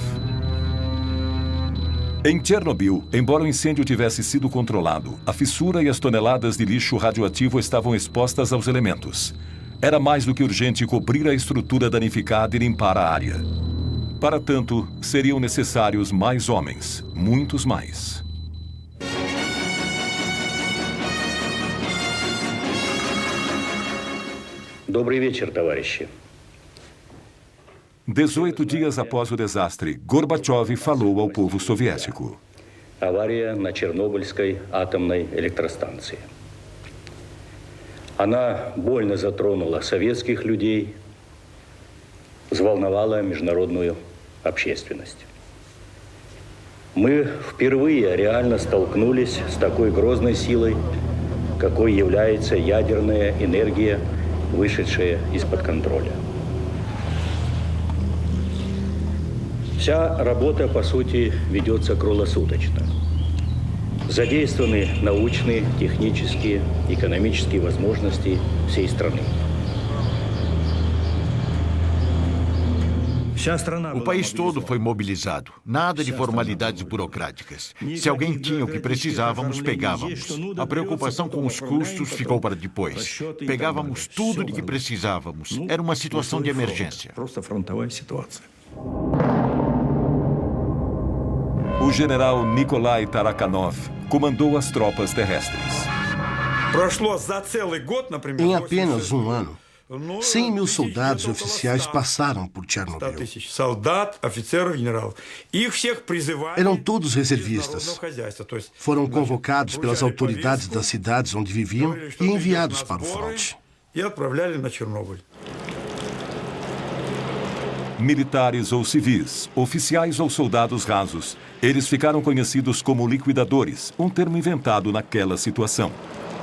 Em Chernobyl, embora o incêndio tivesse sido controlado, a fissura e as toneladas de lixo radioativo estavam expostas aos elementos. Era mais do que urgente cobrir a estrutura danificada e limpar a área. Para tanto, seriam necessários mais homens, muitos mais. Добрый вечер, товарищи. 18 dias após o desastre, Gorbachev falou ao povo soviético. Авария на Чернобыльской атомной электростанции. Она больно затронула советских людей, взволновала международную общественность. Мы впервые реально столкнулись с такой грозной силой, какой является ядерная энергия, вышедшая из-под контроля. Вся работа, по сути, ведется круглосуточно. Задействованы научные, технические, экономические возможности всей страны. O país todo foi mobilizado. Nada de formalidades burocráticas. Se alguém tinha o que precisávamos, pegávamos. A preocupação com os custos ficou para depois. Pegávamos tudo de que precisávamos. Era uma situação de emergência. O general Nikolai Tarakhanov, comandou as tropas terrestres. Em apenas um ano, 100 mil soldados e oficiais passaram por Chernobyl. Eram todos reservistas. Foram convocados pelas autoridades das cidades onde viviam e enviados para o fronte. Militares ou civis, oficiais ou soldados rasos, eles ficaram conhecidos como liquidadores, um termo inventado naquela situação.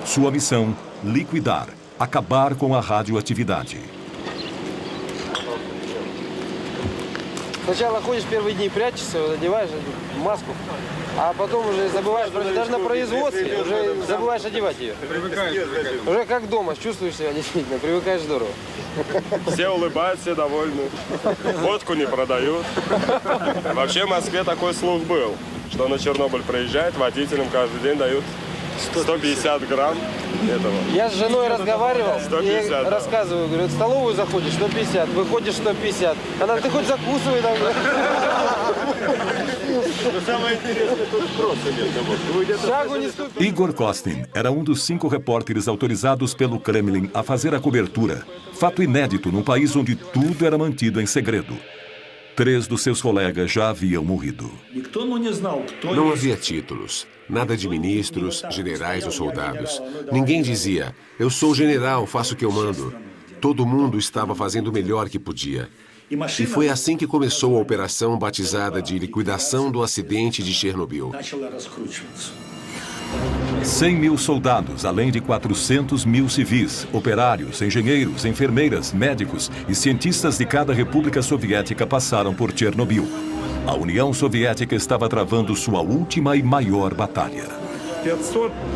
Sua missão, liquidar, acabar com a radioatividade. Сначала ходишь первые дни, прячешься, одеваешь маску, а потом уже забываешь, даже на производстве уже забываешь одевать ее. Уже как дома, чувствуешь себя действительно, привыкаешь здорово. Все улыбаются, все довольны. Водку не продают. Вообще в Москве такой слух был, что на Чернобыль приезжает, водителям каждый день дают 150 грамм этого. Я с женой разговаривал, 150, и да. рассказываю, говорю, в столовую заходишь 150, выходишь 150. Она, ты хоть закусывай там. Самое интересное, тут просто нет. Шагу не ступи. Igor Kostin era um dos 5 repórteres autorizados pelo Kremlin a fazer a cobertura, fato inédito num país onde tudo era mantido em segredo. 3 dos seus colegas já haviam morrido. Não havia títulos, nada de ministros, generais ou soldados. Ninguém dizia, eu sou general, faço o que eu mando. Todo mundo estava fazendo o melhor que podia. E foi assim que começou a operação batizada de liquidação do acidente de Chernobyl. 100 mil soldados, além de 400 mil civis, operários, engenheiros, enfermeiras, médicos e cientistas de cada república soviética passaram por Chernobyl. A União Soviética estava travando sua última e maior batalha.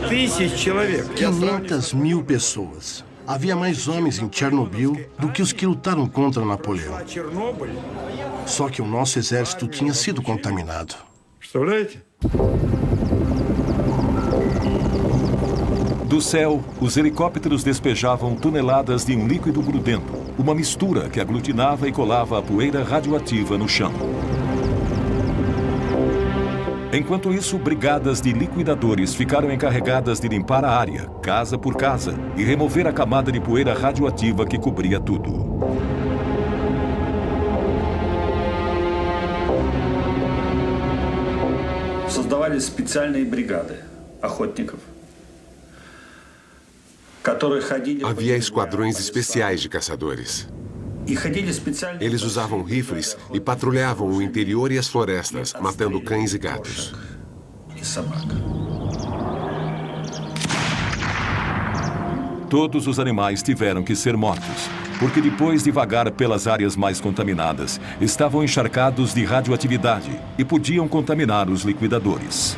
500 mil pessoas. Havia mais homens em Chernobyl do que os que lutaram contra Napoleão. Só que o nosso exército tinha sido contaminado. Do céu, os helicópteros despejavam toneladas de um líquido grudento, uma mistura que aglutinava e colava a poeira radioativa no chão. Enquanto isso, brigadas de liquidadores ficaram encarregadas de limpar a área, casa por casa, e remover a camada de poeira radioativa que cobria tudo. Создавались специальные бригады охотников. Havia esquadrões especiais de caçadores. Eles usavam rifles e patrulhavam o interior e as florestas, matando cães e gatos. Todos os animais tiveram que ser mortos, porque depois de vagar pelas áreas mais contaminadas, estavam encharcados de radioatividade e podiam contaminar os liquidadores.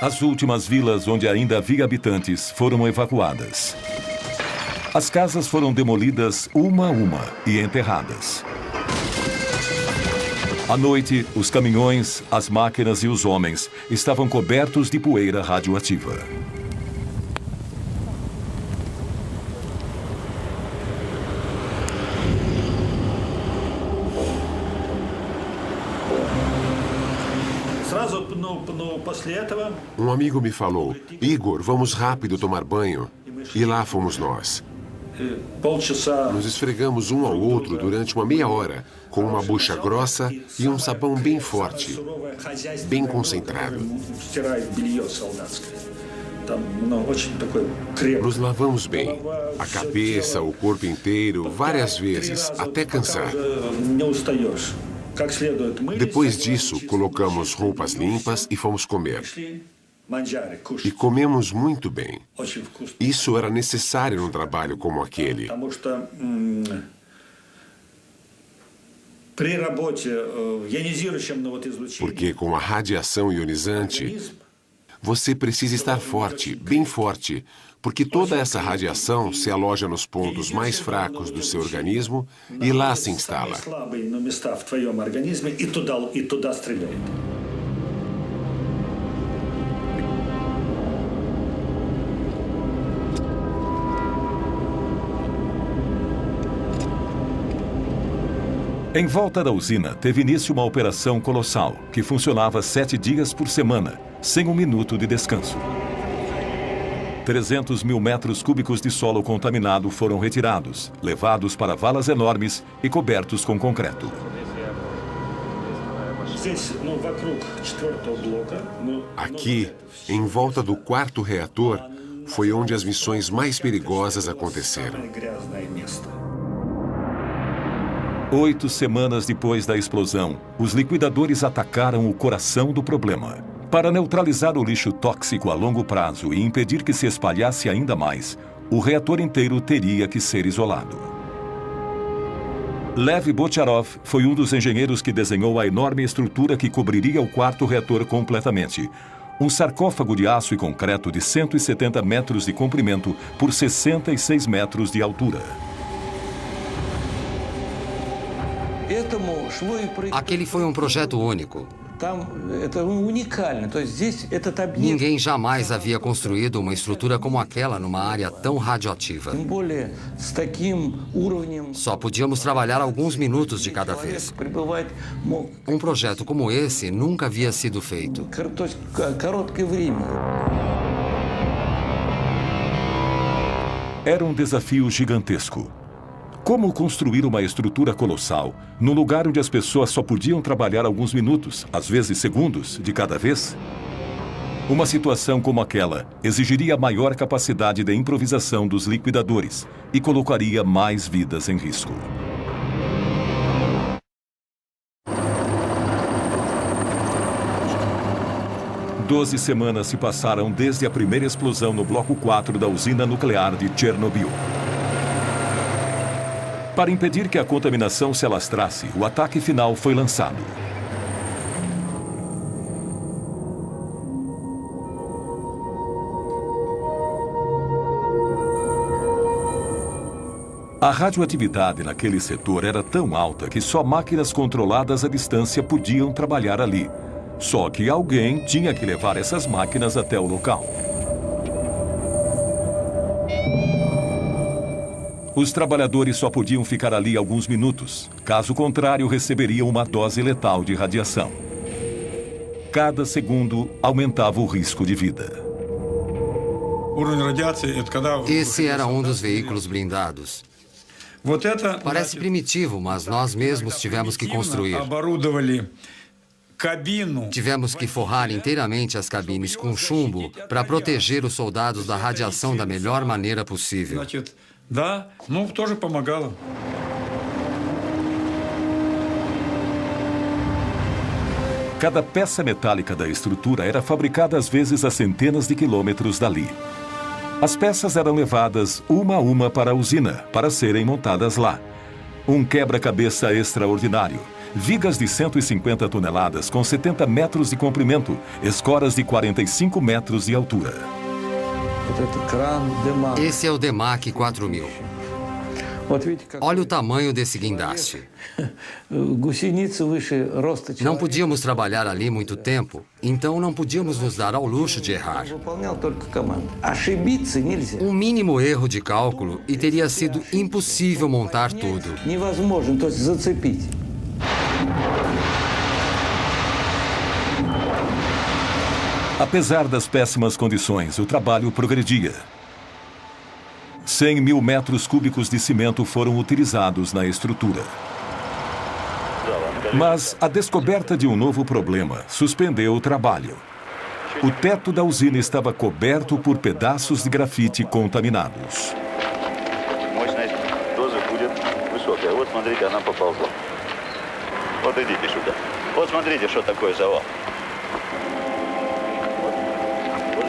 As últimas vilas onde ainda havia habitantes foram evacuadas. As casas foram demolidas uma a uma e enterradas. À noite, os caminhões, as máquinas e os homens estavam cobertos de poeira radioativa. Um amigo me falou, Igor, vamos rápido tomar banho. E lá fomos nós. Nos esfregamos um ao outro durante uma meia hora, com uma bucha grossa e um sabão bem forte, bem concentrado. Nos lavamos bem, a cabeça, o corpo inteiro, várias vezes, até cansar. Depois disso, colocamos roupas limpas e fomos comer. E comemos muito bem. Isso era necessário num trabalho como aquele. Porque com a radiação ionizante, você precisa estar forte, bem forte, porque toda essa radiação se aloja nos pontos mais fracos do seu organismo e lá se instala. Em volta da usina, teve início uma operação colossal, que funcionava 7 dias por semana, sem um minuto de descanso. 300 mil metros cúbicos de solo contaminado foram retirados, levados para valas enormes e cobertos com concreto. Aqui, em volta do quarto reator, foi onde as missões mais perigosas aconteceram. 8 semanas depois da explosão, os liquidadores atacaram o coração do problema. Para neutralizar o lixo tóxico a longo prazo e impedir que se espalhasse ainda mais, o reator inteiro teria que ser isolado. Lev Bocharov foi um dos engenheiros que desenhou a enorme estrutura que cobriria o quarto reator completamente. Um sarcófago de aço e concreto de 170 metros de comprimento por 66 metros de altura. Aquele foi um projeto único. Ninguém jamais havia construído uma estrutura como aquela numa área tão radioativa. Só podíamos trabalhar alguns minutos de cada vez. Um projeto como esse nunca havia sido feito. Era um desafio gigantesco. Como construir uma estrutura colossal num lugar onde as pessoas só podiam trabalhar alguns minutos, às vezes segundos, de cada vez? Uma situação como aquela exigiria maior capacidade de improvisação dos liquidadores e colocaria mais vidas em risco. Doze semanas se passaram desde a primeira explosão no bloco 4 da usina nuclear de Chernobyl. Para impedir que a contaminação se alastrasse, o ataque final foi lançado. A radioatividade naquele setor era tão alta que só máquinas controladas à distância podiam trabalhar ali. Só que alguém tinha que levar essas máquinas até o local. Os trabalhadores só podiam ficar ali alguns minutos. Caso contrário, receberiam uma dose letal de radiação. Cada segundo aumentava o risco de vida. Esse era um dos veículos blindados. Parece primitivo, mas nós mesmos tivemos que construir. Tivemos que forrar inteiramente as cabines com chumbo para proteger os soldados da radiação da melhor maneira possível. Тоже помогало. Cada peça metálica da estrutura era fabricada às vezes a centenas de quilômetros dali. As peças eram levadas uma a uma para a usina, para serem montadas lá. Um quebra-cabeça extraordinário. Vigas de 150 toneladas com 70 metros de comprimento, escoras de 45 metros de altura. Esse é o Demac 4000. Olha o tamanho desse guindaste. Não podíamos trabalhar ali muito tempo, então não podíamos nos dar ao luxo de errar. Um mínimo erro de cálculo e teria sido impossível montar tudo. Apesar das péssimas condições, o trabalho progredia. 100 mil metros cúbicos de cimento foram utilizados na estrutura. Mas a descoberta de um novo problema suspendeu o trabalho. O teto da usina estava coberto por pedaços de grafite contaminados.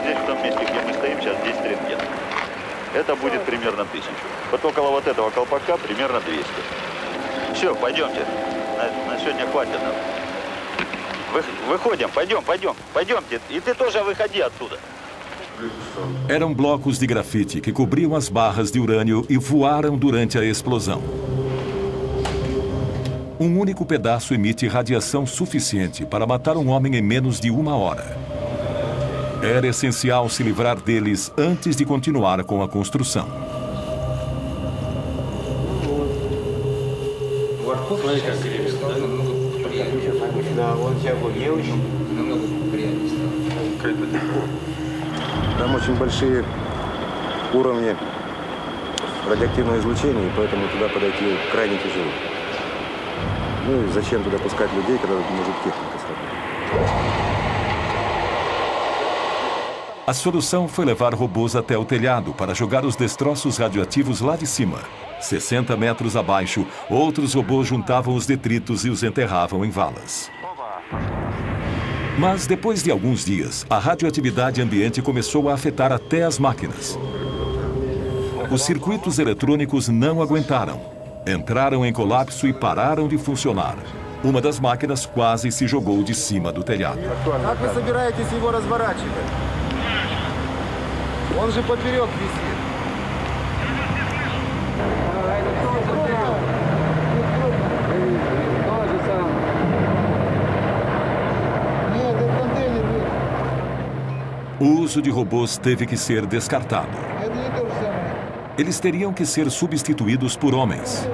Здесь, в том месте, где мы стоим, сейчас 10 рентген. Это будет примерно 1000. Вот около вот этого колпака примерно 200. Все, пойдемте. На сегодня хватит. Выходим, пойдемте. И ты тоже выходи оттуда. Eram blocos de grafite que cobriam as barras de urânio e voaram durante a explosão. Um único pedaço emite radiação suficiente para matar um homem em menos de 1 hora. Era essencial se livrar deles antes de continuar com a construção. Смотри, как крепится, да? Да, он тебя выел еще. Намного приятнее стало. Там очень большие уровни радиоактивного излучения, и поэтому туда подойти крайне тяжело. Ну и зачем туда пускать людей, когда может техника сработать? A solução foi levar robôs até o telhado para jogar os destroços radioativos lá de cima. 60 metros abaixo, outros robôs juntavam os detritos e os enterravam em valas. Mas depois de alguns dias, a radioatividade ambiente começou a afetar até as máquinas. Os circuitos eletrônicos não aguentaram. Entraram em colapso e pararam de funcionar. Uma das máquinas quase se jogou de cima do telhado. Как вы собираетесь его разворачивать? Он же поперек висит. O uso de robôs teve que ser descartado. Eles teriam que ser substituídos por homens.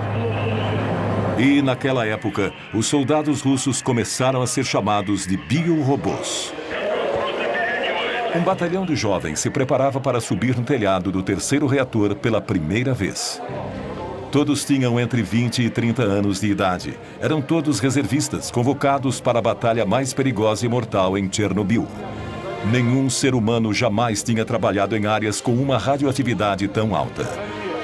E, naquela época, os soldados russos começaram a ser chamados de biorobôs. Um batalhão de jovens se preparava para subir no telhado do terceiro reator pela primeira vez. Todos tinham entre 20 e 30 anos de idade. Eram todos reservistas, convocados para a batalha mais perigosa e mortal em Chernobyl. Nenhum ser humano jamais tinha trabalhado em áreas com uma radioatividade tão alta.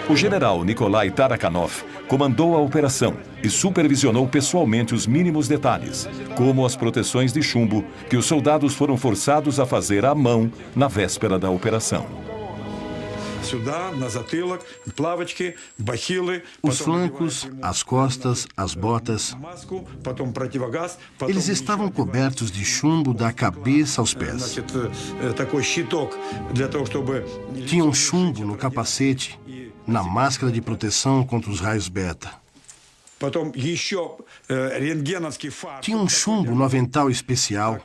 O general Nikolai Tarakanov comandou a operação e supervisionou pessoalmente os mínimos detalhes, como as proteções de chumbo que os soldados foram forçados a fazer à mão na véspera da operação. Os flancos, as costas, as botas. Eles estavam cobertos de chumbo da cabeça aos pés. Tinham chumbo no capacete, na máscara de proteção contra os raios beta. Tinha um chumbo no avental especial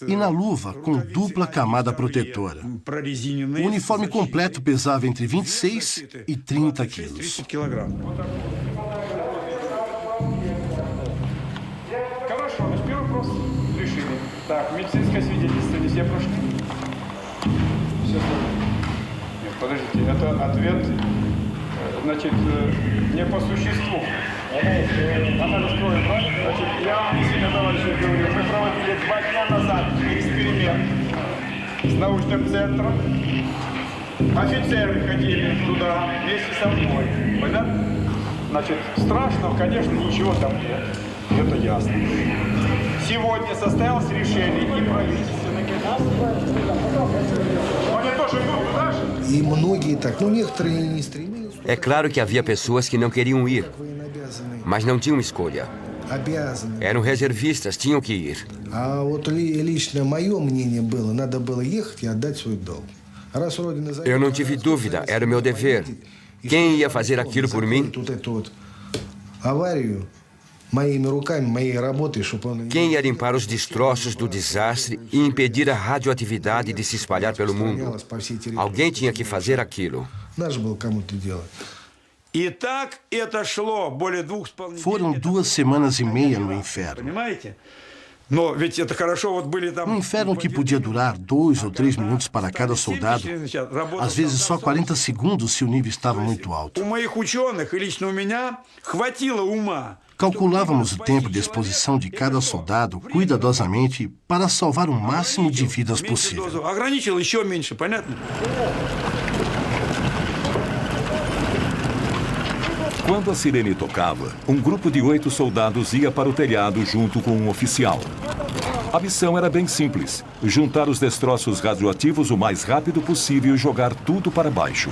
e na luva com dupla camada protetora. O uniforme completo pesava entre 26 e 30 quilos. Подождите, это ответ, значит, не по существу. Анализ крови, правильно? Значит, я сегодня, товарищи, говорю, мы проводили 2 дня назад эксперимент с научным центром. Офицеры ходили туда вместе со мной. Понятно? Значит, страшного, конечно, ничего там нет. Это ясно. Сегодня состоялось решение и правительственное. Они тоже идут туда же? И многие так, ну некоторые не стремились. É claro que havia pessoas que não queriam ir, mas não tinham escolha. Eram reservistas, tinham que ir. А вот лично мое мнение было, надо было ехать и отдать свой долг. Eu não tive dúvida, era o meu dever. Quem ia fazer aquilo por mim? Аварию моими руками, моей работой, чтобы он... Quem ia limpar os destroços do desastre e impedir a radioatividade de se espalhar pelo mundo? Alguém tinha que fazer aquilo. Надо было кому-то делать. Foram 2 semanas e meia no inferno. Um inferno que podia durar 2 ou 3 minutos para cada soldado, às vezes só 40 segundos se o nível estava muito alto. Calculávamos o tempo de exposição de cada soldado cuidadosamente para salvar o máximo de vidas possível. Quando a sirene tocava, um grupo de 8 soldados ia para o telhado junto com um oficial. A missão era bem simples: juntar os destroços radioativos o mais rápido possível e jogar tudo para baixo.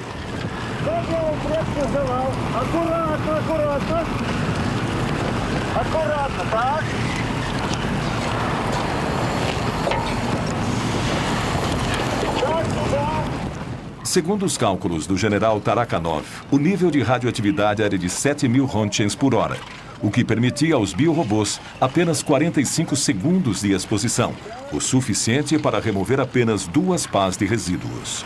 Segundo os cálculos do general Tarakanov, o nível de radioatividade era de 7.000 rontgens por hora, o que permitia aos biorobôs apenas 45 segundos de exposição, o suficiente para remover apenas 2 pás de resíduos.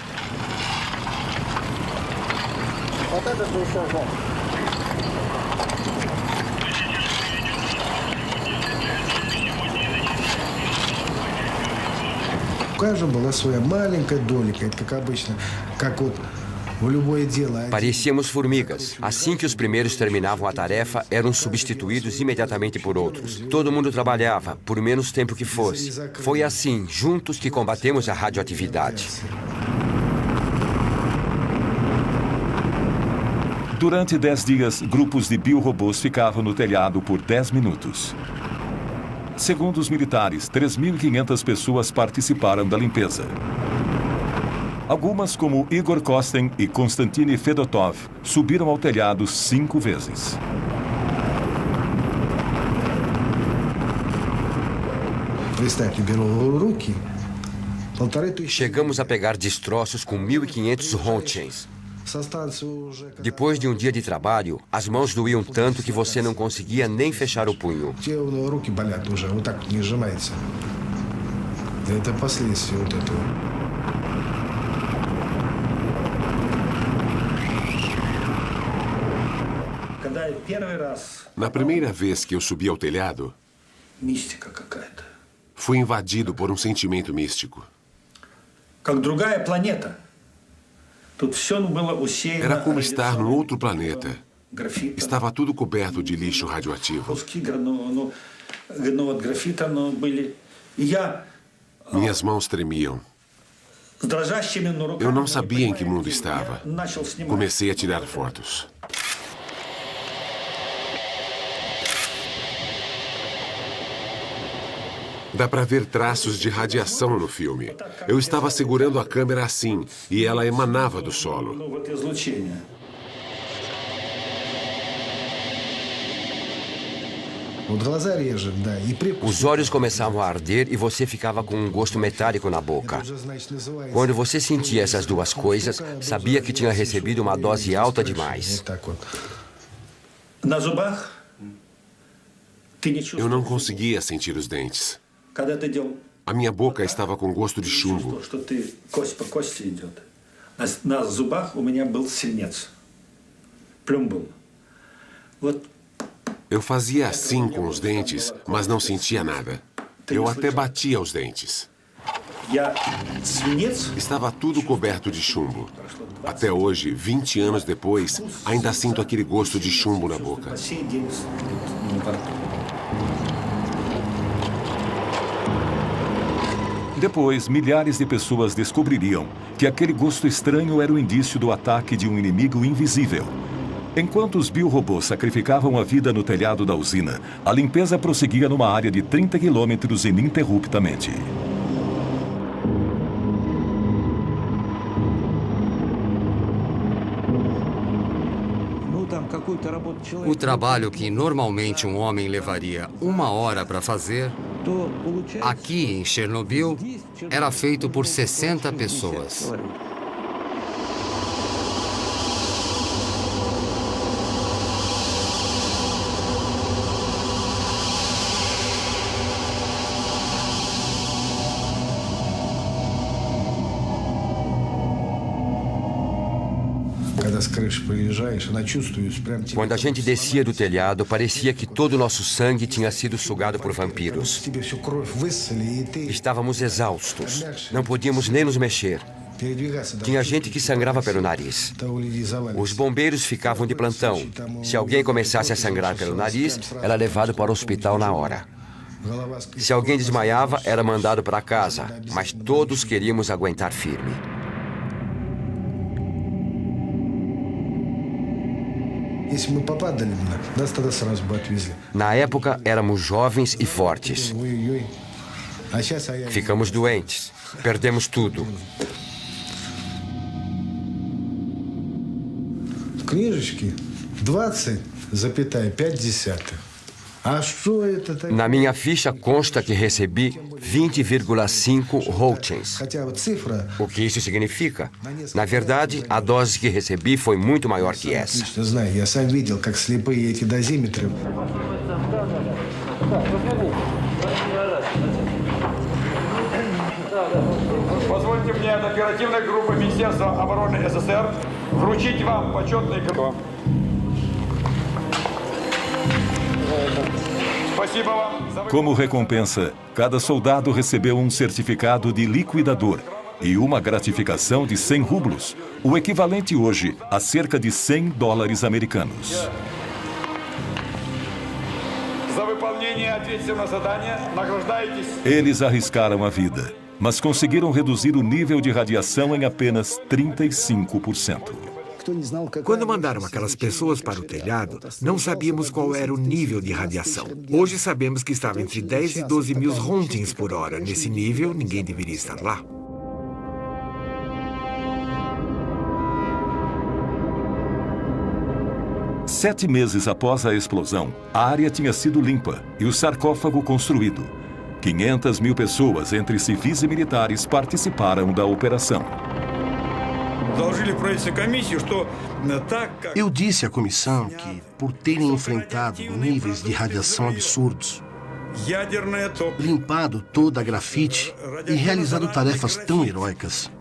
каждого была своя маленькая долика. Это как обычно, как вот в любое дело. Parecíamos formigas. Assim que os primeiros terminavam a tarefa, eram substituídos imediatamente por outros. Todo mundo trabalhava, por menos tempo que fosse. Foi assim, juntos, que combatemos a radioatividade. Durante 10 dias, grupos de biorobôs ficavam no telhado por 10 minutos. Segundo os militares, 3.500 pessoas participaram da limpeza. Algumas, como Igor Kosten e Konstantin Fedotov, subiram ao telhado 5 vezes. Chegamos a pegar destroços com 1.500 Rontgens. Depois de um dia de trabalho, as mãos doíam tanto que você não conseguia nem fechar o punho. Na primeira vez que eu subi ao telhado, fui invadido por um sentimento místico. Era como estar num outro planeta. Estava tudo coberto de lixo radioativo. Minhas mãos tremiam. Eu não sabia em que mundo estava. Comecei a tirar fotos. Dá para ver traços de radiação no filme. Eu estava segurando a câmera assim, e ela emanava do solo. Os olhos começavam a arder e você ficava com um gosto metálico na boca. Quando você sentia essas duas coisas, sabia que tinha recebido uma dose alta demais. Eu não conseguia sentir os dentes. A minha boca estava com gosto de chumbo. Eu fazia assim com os dentes, mas não sentia nada. Eu até batia os dentes. Estava tudo coberto de chumbo. Até hoje, 20 anos depois, ainda sinto aquele gosto de chumbo na boca. Depois, milhares de pessoas descobririam que aquele gosto estranho era o indício do ataque de um inimigo invisível. Enquanto os biorobôs sacrificavam a vida no telhado da usina, a limpeza prosseguia numa área de 30 quilômetros ininterruptamente. O trabalho que normalmente um homem levaria 1 hora para fazer, aqui em Chernobyl, era feito por 60 pessoas. Quando a gente descia do telhado, parecia que todo o nosso sangue tinha sido sugado por vampiros. Estávamos exaustos. Não podíamos nem nos mexer. Tinha gente que sangrava pelo nariz. Os bombeiros ficavam de plantão. Se alguém começasse a sangrar pelo nariz, era levado para o hospital na hora. Se alguém desmaiava, era mandado para casa. Mas todos queríamos aguentar firme. Na época, éramos jovens e fortes. Ficamos doentes. Perdemos tudo. Книжечки 20,5. Na minha ficha consta que recebi 20,5 Roentgens. O que isso significa? Na verdade, a dose que recebi foi muito maior que essa. Позвольте мне от оперативной группы Министерства обороны СССР вручить вам почетный грамоту. Como recompensa, cada soldado recebeu um certificado de liquidador e uma gratificação de 100 rublos, o equivalente hoje a cerca de 100 dólares americanos. Eles arriscaram a vida, mas conseguiram reduzir o nível de radiação em apenas 35%. Quando mandaram aquelas pessoas para o telhado, não sabíamos qual era o nível de radiação. Hoje sabemos que estava entre 10 e 12 mil rontgens por hora. Nesse nível, ninguém deveria estar lá. Sete meses após a explosão, a área tinha sido limpa e o sarcófago construído. 500 mil pessoas, entre civis e militares, participaram da operação. Eu disse à comissão que, por terem enfrentado níveis de radiação absurdos, limpado toda a grafite e realizado tarefas tão heróicas,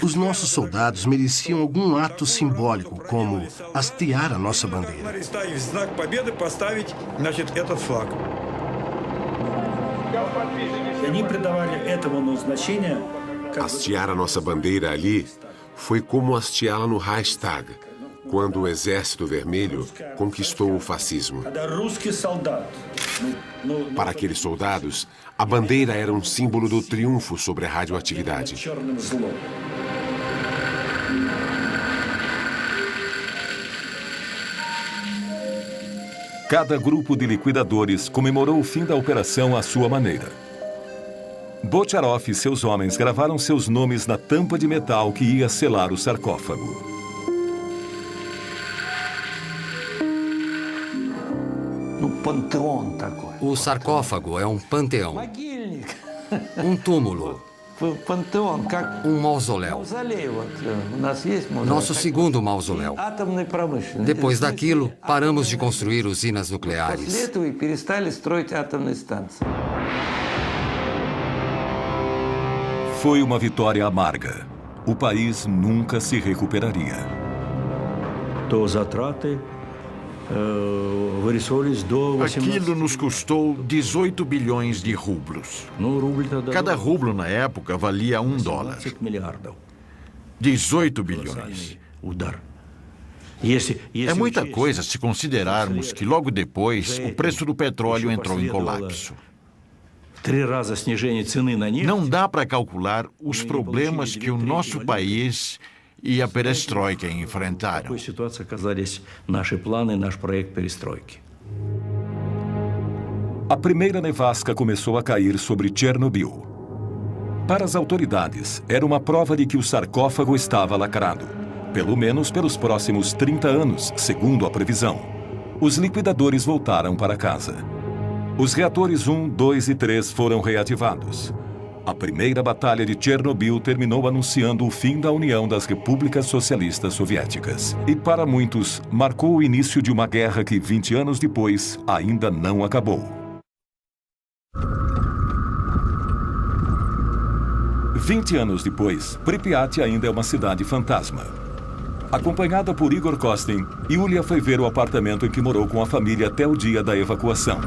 os nossos soldados mereciam algum ato simbólico, como hastear a nossa bandeira. Hastear a nossa bandeira ali foi como hasteá-la no Reichstag, quando o Exército Vermelho conquistou o fascismo. Para aqueles soldados, a bandeira era um símbolo do triunfo sobre a radioatividade. Cada grupo de liquidadores comemorou o fim da operação à sua maneira. Bocharov e seus homens gravaram seus nomes na tampa de metal que ia selar o sarcófago. O sarcófago é um panteão. Um túmulo. Um mausoléu. Nosso segundo mausoléu. Depois daquilo, paramos de construir usinas nucleares. Foi uma vitória amarga. O país nunca se recuperaria. Aquilo nos custou 18 bilhões de rublos. Cada rublo na época valia $1. 18 bilhões. É muita coisa se considerarmos que logo depois o preço do petróleo entrou em colapso. Não dá para calcular os problemas que o nosso país e a perestroika enfrentaram. A primeira nevasca começou a cair sobre Chernobyl. Para as autoridades, era uma prova de que o sarcófago estava lacrado, pelo menos pelos próximos 30 anos, segundo a previsão. Os liquidadores voltaram para casa. Os reatores 1, 2 e 3 foram reativados. A primeira batalha de Chernobyl terminou anunciando o fim da União das Repúblicas Socialistas Soviéticas. E para muitos, marcou o início de uma guerra que, 20 anos depois, ainda não acabou. 20 anos depois, Pripyat ainda é uma cidade fantasma. Acompanhada por Igor Kostin, Yulia foi ver o apartamento em que morou com a família até o dia da evacuação.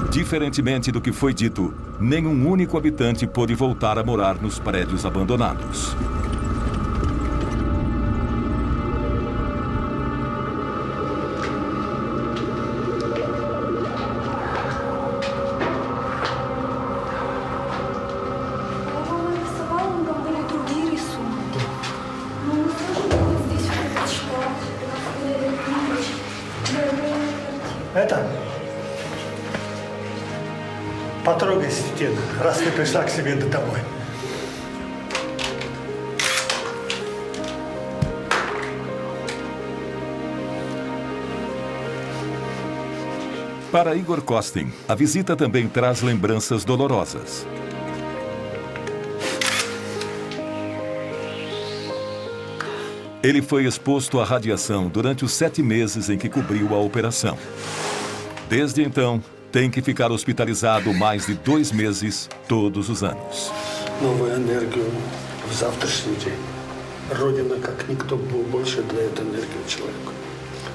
Diferentemente do que foi dito, nenhum único habitante pôde voltar a morar nos prédios abandonados. Потрогай стену, раз ты пришла к себе домой. Para Igor Kostin, a visita também traz lembranças dolorosas. Ele foi exposto à radiação durante os 7 meses em que cobriu a operação. Desde então, tem que ficar hospitalizado mais de 2 meses todos os anos. Новую энергию в завтрашний день. Родина, как никто, больше дает энергию человеку.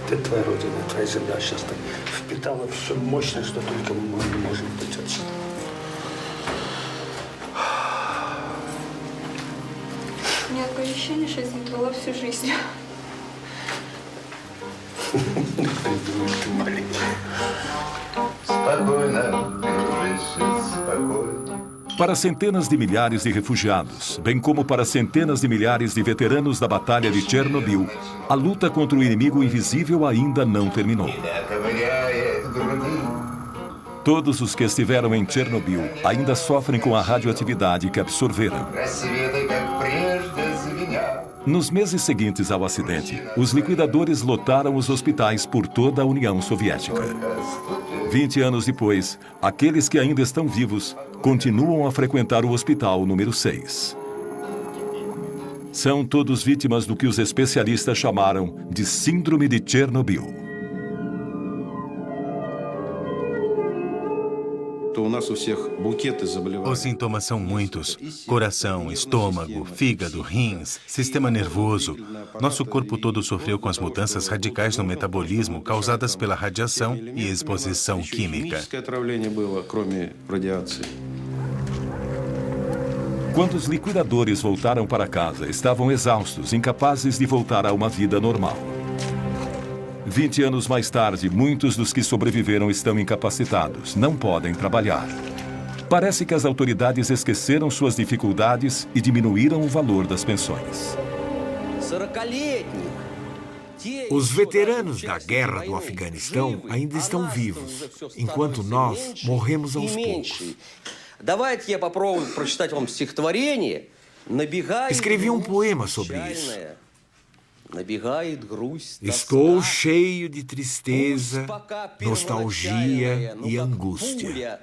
Это твоя родина, твоя земля сейчас так впитала все мощное, что только мы не можем быть отсюда. У меня такое ощущение, что я здесь была всю жизнь. Ты маленькая. Спокойно, спокойно. Para centenas de milhares de refugiados, bem como para centenas de milhares de veteranos da Batalha de Chernobyl, a luta contra o inimigo invisível ainda não terminou. Todos os que estiveram em Chernobyl ainda sofrem com a radioatividade que absorveram. Nos meses seguintes ao acidente, os liquidadores lotaram os hospitais por toda a União Soviética. 20 anos depois, aqueles que ainda estão vivos continuam a frequentar o hospital número 6. São todos vítimas do que os especialistas chamaram de Síndrome de Chernobyl. Os sintomas são muitos: coração, estômago, fígado, rins, sistema nervoso. Nosso corpo todo sofreu com as mudanças radicais no metabolismo causadas pela radiação e exposição química. Quando os liquidadores voltaram para casa, estavam exaustos, incapazes de voltar a uma vida normal. 20 anos mais tarde, muitos dos que sobreviveram estão incapacitados, não podem trabalhar. Parece que as autoridades esqueceram suas dificuldades e diminuíram o valor das pensões. Os veteranos da guerra do Afeganistão ainda estão vivos, enquanto nós morremos aos poucos. Escrevi um poema sobre isso. Estou cheio de tristeza, nostalgia e angústia.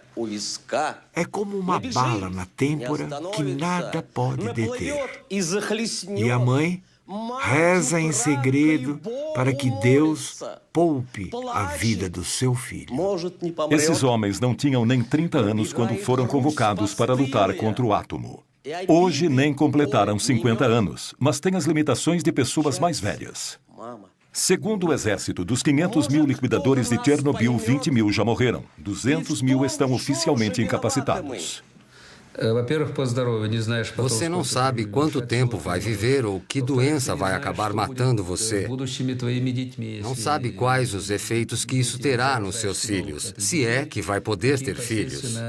É como uma bala na têmpora que nada pode deter. E a mãe reza em segredo para que Deus poupe a vida do seu filho. Esses homens não tinham nem 30 anos quando foram convocados para lutar contra o átomo. Hoje nem completaram 50 anos, mas têm as limitações de pessoas mais velhas. Segundo o exército, dos 500 mil liquidadores de Chernobyl, 20 mil já morreram. 200 mil estão oficialmente incapacitados. Você não sabe quanto tempo vai viver ou que doença vai acabar matando você. Não sabe quais os efeitos que isso terá nos seus filhos, se é que vai poder ter filhos.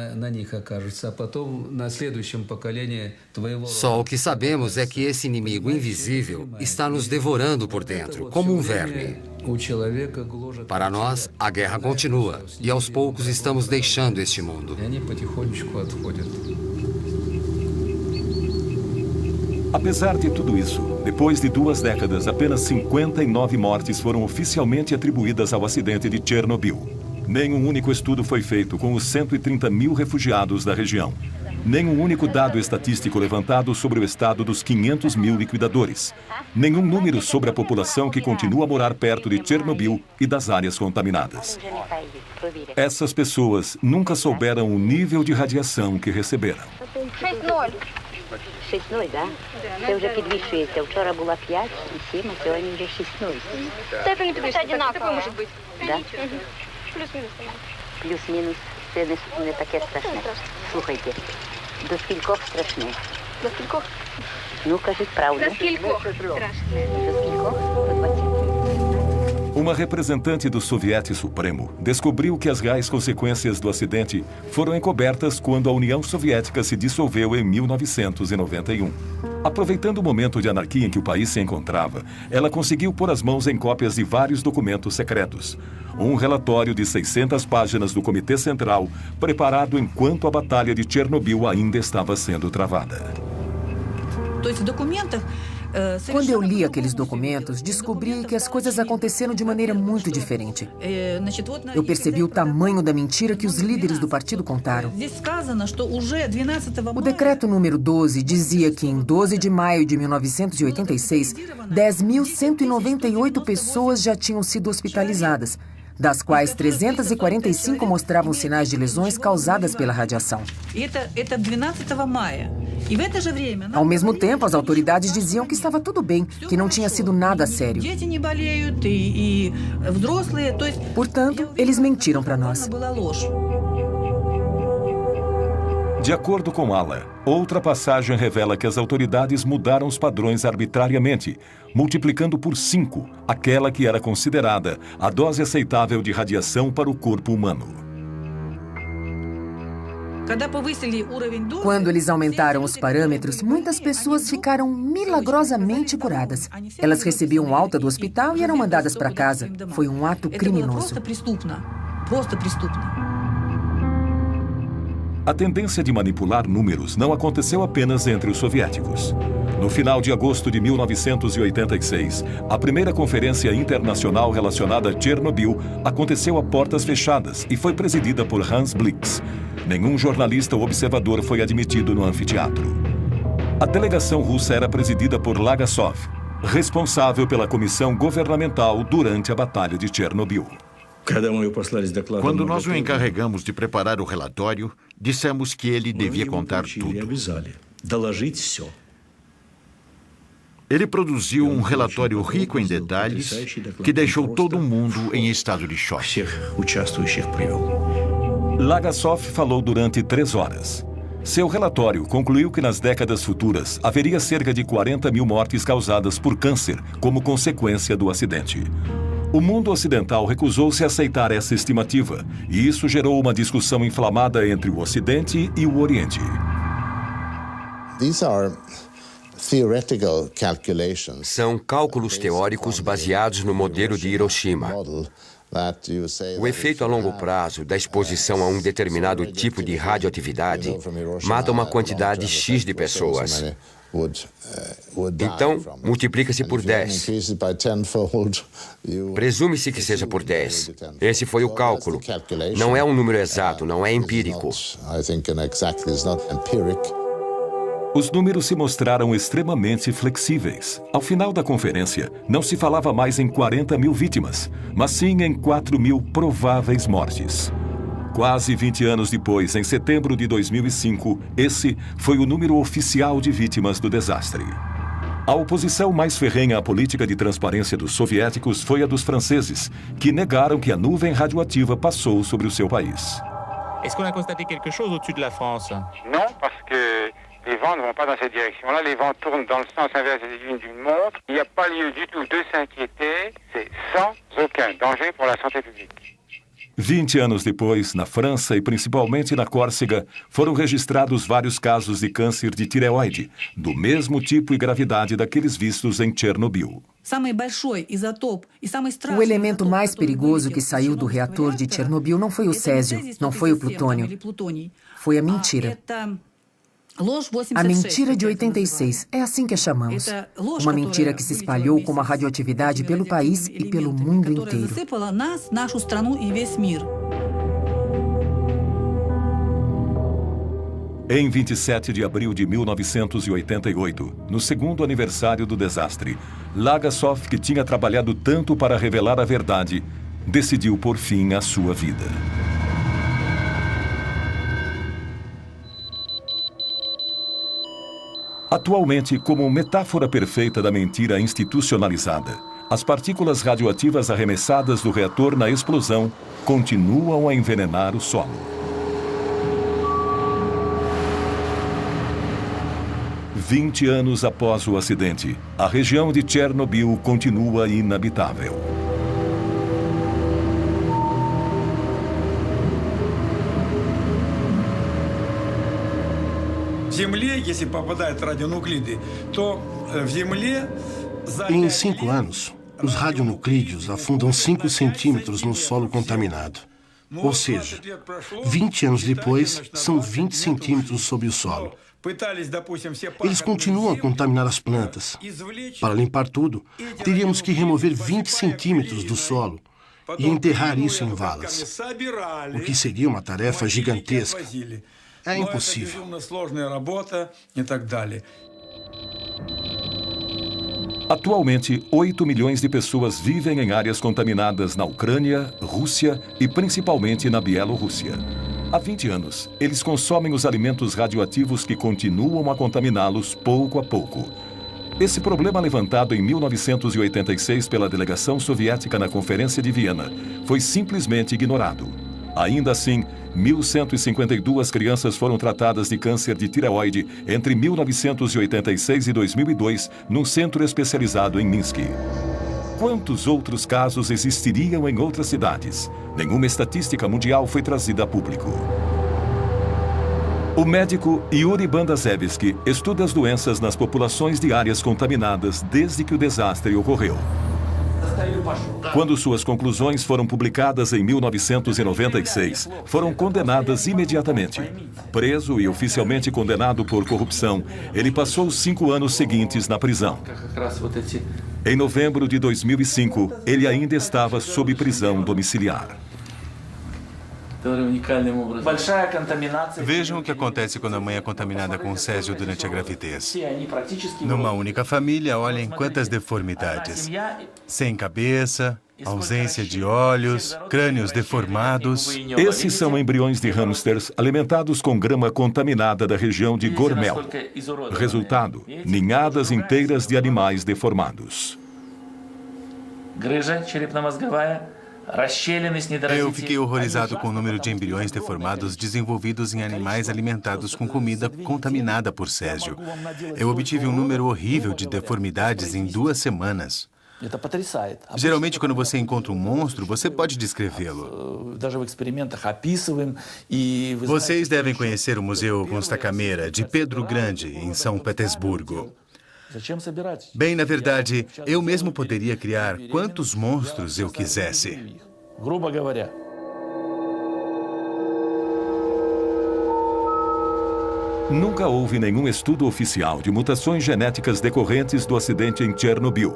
Só o que sabemos é que esse inimigo invisível está nos devorando por dentro, como um verme. Para nós, a guerra continua e aos poucos estamos deixando este mundo. Apesar de tudo isso, depois de 2 décadas, apenas 59 mortes foram oficialmente atribuídas ao acidente de Chernobyl. Nenhum único estudo foi feito com os 130 mil refugiados da região. Nenhum único dado estatístico levantado sobre o estado dos 500 mil liquidadores. Nenhum número sobre a população que continua a morar perto de Chernobyl e das áreas contaminadas. Essas pessoas nunca souberam o nível de radiação que receberam. 6-0, да? Це вже підвищується. Вчора була 5 і 7, а сьогодні вже 6-0. Степені однаково може бути. Да? Плюс-мінус. Плюс-мінус. Це не таке страшне. Слухайте, до скількох страшне? До скількох? Ну, кажіть правду. До скількох страшне? До скількох? До 20. Uma representante do Soviete Supremo descobriu que as reais consequências do acidente foram encobertas quando a União Soviética se dissolveu em 1991. Aproveitando o momento de anarquia em que o país se encontrava, ela conseguiu pôr as mãos em cópias de vários documentos secretos. Um relatório de 600 páginas do Comitê Central, preparado enquanto a Batalha de Chernobyl ainda estava sendo travada. Quando eu li aqueles documentos, descobri que as coisas aconteceram de maneira muito diferente. Eu percebi o tamanho da mentira que os líderes do partido contaram. O decreto número 12 dizia que em 12 de maio de 1986, 10.198 pessoas já tinham sido hospitalizadas. das quais 345 mostravam sinais de lesões causadas pela radiação. Ao mesmo tempo, as autoridades diziam que estava tudo bem, que não tinha sido nada sério. Portanto, eles mentiram para nós. De acordo com Alla, outra passagem revela que as autoridades mudaram os padrões arbitrariamente, multiplicando por 5 aquela que era considerada a dose aceitável de radiação para o corpo humano. Quando eles aumentaram os parâmetros, muitas pessoas ficaram milagrosamente curadas. Elas recebiam alta do hospital e eram mandadas para casa. Foi um ato criminoso. A tendência de manipular números não aconteceu apenas entre os soviéticos. No final de agosto de 1986, a primeira conferência internacional relacionada a Chernobyl aconteceu a portas fechadas e foi presidida por Hans Blix. Nenhum jornalista ou observador foi admitido no anfiteatro. A delegação russa era presidida por Lagasov, responsável pela comissão governamental durante a Batalha de Chernobyl. Quando nós o encarregamos de preparar o relatório, dissemos que ele devia contar tudo. Ele produziu um relatório rico em detalhes que deixou todo mundo em estado de choque. Lagasov falou durante 3 horas. Seu relatório concluiu que nas décadas futuras haveria cerca de 40 mil mortes causadas por câncer como consequência do acidente. O mundo ocidental recusou-se a aceitar essa estimativa, e isso gerou uma discussão inflamada entre o Ocidente e o Oriente. São cálculos teóricos baseados no modelo de Hiroshima. O efeito a longo prazo da exposição a um determinado tipo de radioatividade mata uma quantidade X de pessoas. Então, multiplica-se por 10. Presume-se que seja por 10. Esse foi o cálculo. Não é um número exato, não é empírico. Os números se mostraram extremamente flexíveis. Ao final da conferência, não se falava mais em 40 mil vítimas, mas sim em 4 mil prováveis mortes. Quase 20 anos depois, em setembro de 2005, esse foi o número oficial de vítimas do desastre. A oposição mais ferrenha à política de transparência dos soviéticos foi a dos franceses, que negaram que a nuvem radioativa passou sobre o seu país. Est-ce qu'on a constaté quelque chose au-dessus de la France? Non, parce que les vents ne vont pas dans cette direction-là. Les vents tournent dans le sens inverse des aiguilles d'une montre. Il n'y a pas lieu du tout de s'inquiéter. C'est sans aucun danger pour la santé publique. 20 anos depois, na França e principalmente na Córcega, foram registrados vários casos de câncer de tireoide, do mesmo tipo e gravidade daqueles vistos em Chernobyl. O elemento mais perigoso que saiu do reator de Chernobyl não foi o césio, não foi o plutônio. Foi a mentira. A mentira de 86, é assim que a chamamos. Uma mentira que se espalhou como a radioatividade pelo país e pelo mundo inteiro. Em 27 de abril de 1988, no segundo aniversário do desastre, Lagasov, que tinha trabalhado tanto para revelar a verdade, decidiu pôr fim à sua vida. Atualmente, como metáfora perfeita da mentira institucionalizada, as partículas radioativas arremessadas do reator na explosão continuam a envenenar o solo. Vinte anos após o acidente, a região de Chernobyl continua inabitável. Em 5 anos, os radionuclídeos afundam 5 centímetros no solo contaminado. Ou seja, 20 anos depois, são 20 centímetros sob o solo. Eles continuam a contaminar as plantas. Para limpar tudo, teríamos que remover 20 centímetros do solo e enterrar isso em valas, o que seria uma tarefa gigantesca. É impossível. Atualmente, 8 milhões de pessoas vivem em áreas contaminadas na Ucrânia, Rússia e principalmente na Bielorrússia. Há 20 anos, eles consomem os alimentos radioativos que continuam a contaminá-los pouco a pouco. Esse problema, levantado em 1986 pela delegação soviética na Conferência de Viena, foi simplesmente ignorado. Ainda assim, 1.152 crianças foram tratadas de câncer de tireoide entre 1986 e 2002 num centro especializado em Minsk. Quantos outros casos existiriam em outras cidades? Nenhuma estatística mundial foi trazida a público. O médico Yuri Bandazevski estuda as doenças nas populações de áreas contaminadas desde que o desastre ocorreu. Quando suas conclusões foram publicadas em 1996, foram condenadas imediatamente. Preso e oficialmente condenado por corrupção, ele passou os 5 anos seguintes na prisão. Em novembro de 2005, ele ainda estava sob prisão domiciliar. Vejam o que acontece quando a mãe é contaminada com césio durante a gravidez. Numa única família, olhem quantas deformidades. Sem cabeça, ausência de olhos, crânios deformados. Esses são embriões de hamsters alimentados com grama contaminada da região de Gormel. Resultado, ninhadas inteiras de animais deformados. Eu fiquei horrorizado com o número de embriões deformados desenvolvidos em animais alimentados com comida contaminada por césio. Eu obtive um número horrível de deformidades em 2 semanas. Geralmente, quando você encontra um monstro, você pode descrevê-lo. Vocês devem conhecer o Museu Constacameira, de Pedro Grande, em São Petersburgo. Bem, na verdade, eu mesmo poderia criar quantos monstros eu quisesse. Nunca houve nenhum estudo oficial de mutações genéticas decorrentes do acidente em Chernobyl.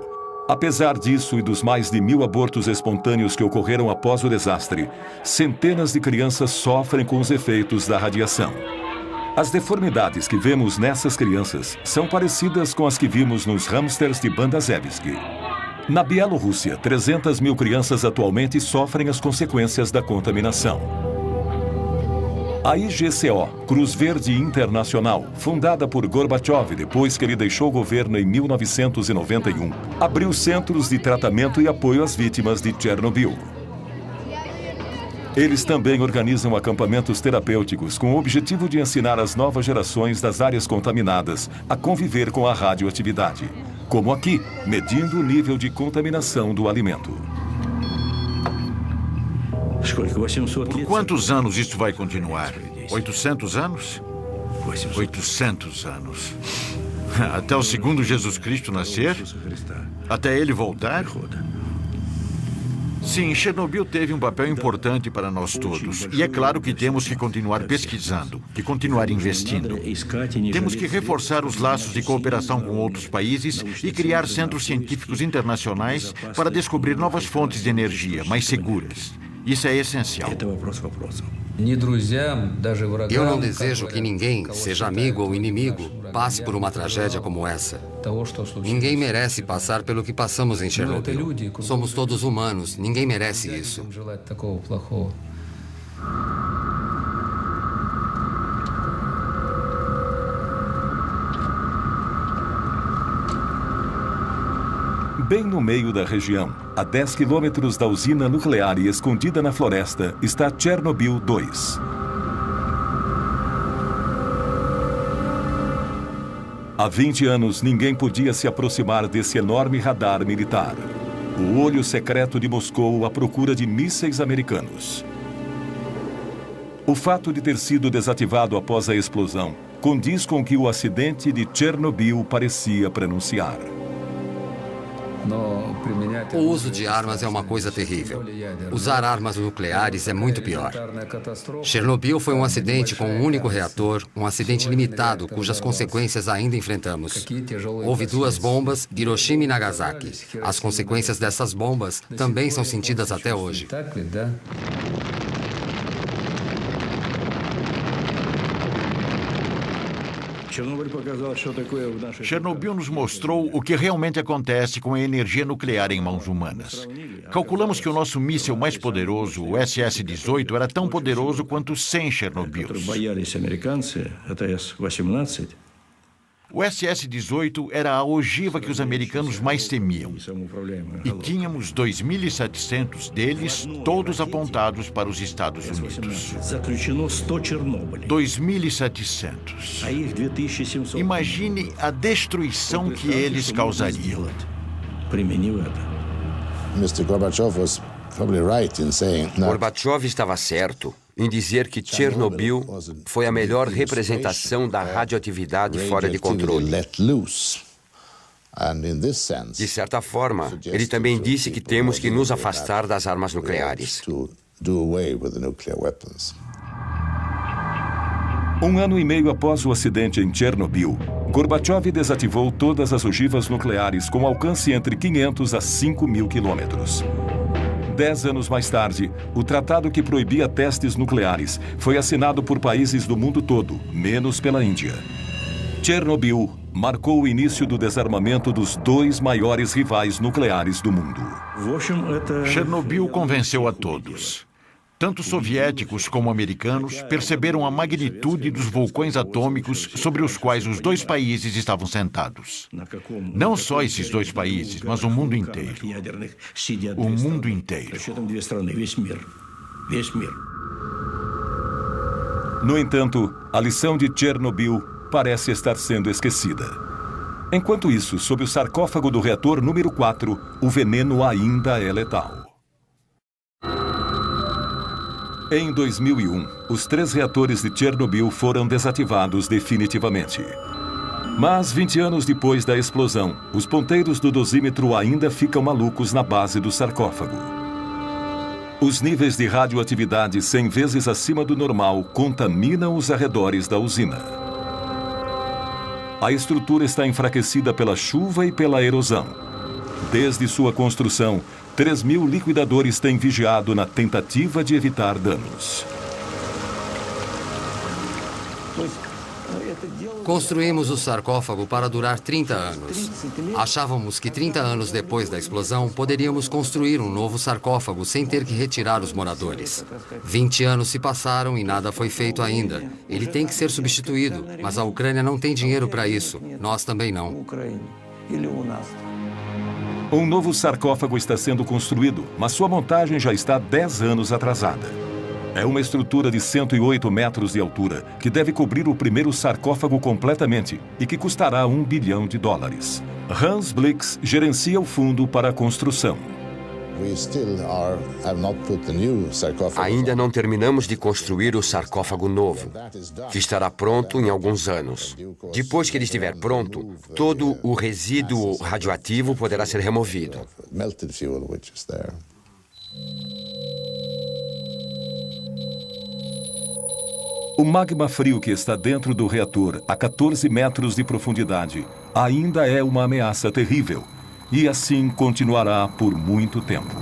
Apesar disso e dos mais de 1.000 abortos espontâneos que ocorreram após o desastre, centenas de crianças sofrem com os efeitos da radiação. As deformidades que vemos nessas crianças são parecidas com as que vimos nos hamsters de Bandazevski. Na Bielorrússia, 300 mil crianças atualmente sofrem as consequências da contaminação. A IGCO, Cruz Verde Internacional, fundada por Gorbachev depois que ele deixou o governo em 1991, abriu centros de tratamento e apoio às vítimas de Chernobyl. Eles também organizam acampamentos terapêuticos com o objetivo de ensinar as novas gerações das áreas contaminadas a conviver com a radioatividade, como aqui, medindo o nível de contaminação do alimento. Por quantos anos isso vai continuar? 800 anos? 800 anos. Até o segundo Jesus Cristo nascer? Até ele voltar? Sim, Chernobyl teve um papel importante para nós todos. E é claro que temos que continuar pesquisando, que continuar investindo. Temos que reforçar os laços de cooperação com outros países e criar centros científicos internacionais para descobrir novas fontes de energia mais seguras. Isso é essencial. Eu não desejo que ninguém, seja amigo ou inimigo, passe por uma tragédia como essa. Ninguém merece passar pelo que passamos em Chernobyl. Somos todos humanos, ninguém merece isso. Bem no meio da região, a 10 quilômetros da usina nuclear e escondida na floresta, está Chernobyl 2. Há 20 anos, ninguém podia se aproximar desse enorme radar militar. O olho secreto de Moscou à procura de mísseis americanos. O fato de ter sido desativado após a explosão condiz com o que o acidente de Chernobyl parecia prenunciar. O uso de armas é uma coisa terrível. Usar armas nucleares é muito pior. Chernobyl foi um acidente com um único reator, um acidente limitado, cujas consequências ainda enfrentamos. Houve 2 bombas, Hiroshima e Nagasaki. As consequências dessas bombas também são sentidas até hoje. Chernobyl nos mostrou o que realmente acontece com a energia nuclear em mãos humanas. Calculamos que o nosso míssil mais poderoso, o SS-18, era tão poderoso quanto 100 Chernobyls. O SS-18 era a ogiva que os americanos mais temiam. E tínhamos 2.700 deles, todos apontados para os Estados Unidos. 2.700. Imagine a destruição que eles causariam. Mr. Gorbachev was probably right in saying that Gorbachev estava certo em dizer que Chernobyl foi a melhor representação da radioatividade fora de controle. De certa forma, ele também disse que temos que nos afastar das armas nucleares. Um ano e meio após o acidente em Chernobyl, Gorbachev desativou todas as ogivas nucleares com alcance entre 500 a 5.000 quilômetros. 10 anos mais tarde, o tratado que proibia testes nucleares foi assinado por países do mundo todo, menos pela Índia. Chernobyl marcou o início do desarmamento dos dois maiores rivais nucleares do mundo. Chernobyl convenceu a todos. Tanto soviéticos como americanos perceberam a magnitude dos vulcões atômicos sobre os quais os dois países estavam sentados. Não só esses dois países, mas o mundo inteiro. O mundo inteiro. No entanto, a lição de Chernobyl parece estar sendo esquecida. Enquanto isso, sob o sarcófago do reator número 4, o veneno ainda é letal. Em 2001, os 3 reatores de Chernobyl foram desativados definitivamente. Mas 20 anos depois da explosão, os ponteiros do dosímetro ainda ficam malucos na base do sarcófago. Os níveis de radioatividade 100 vezes acima do normal contaminam os arredores da usina. A estrutura está enfraquecida pela chuva e pela erosão. Desde sua construção, 3.000 liquidadores têm vigiado na tentativa de evitar danos. Construímos o sarcófago para durar 30 anos. Achávamos que 30 anos depois da explosão, poderíamos construir um novo sarcófago sem ter que retirar os moradores. 20 anos se passaram e nada foi feito ainda. Ele tem que ser substituído, mas a Ucrânia não tem dinheiro para isso. Nós também não. Um novo sarcófago está sendo construído, mas sua montagem já está 10 anos atrasada. É uma estrutura de 108 metros de altura que deve cobrir o primeiro sarcófago completamente e que custará $1 bilhão. Hans Blix gerencia o fundo para a construção. Ainda não terminamos de construir o sarcófago novo, que estará pronto em alguns anos. Depois que ele estiver pronto, todo o resíduo radioativo poderá ser removido. O magma frio que está dentro do reator, a 14 metros de profundidade, ainda é uma ameaça terrível. E assim continuará por muito tempo.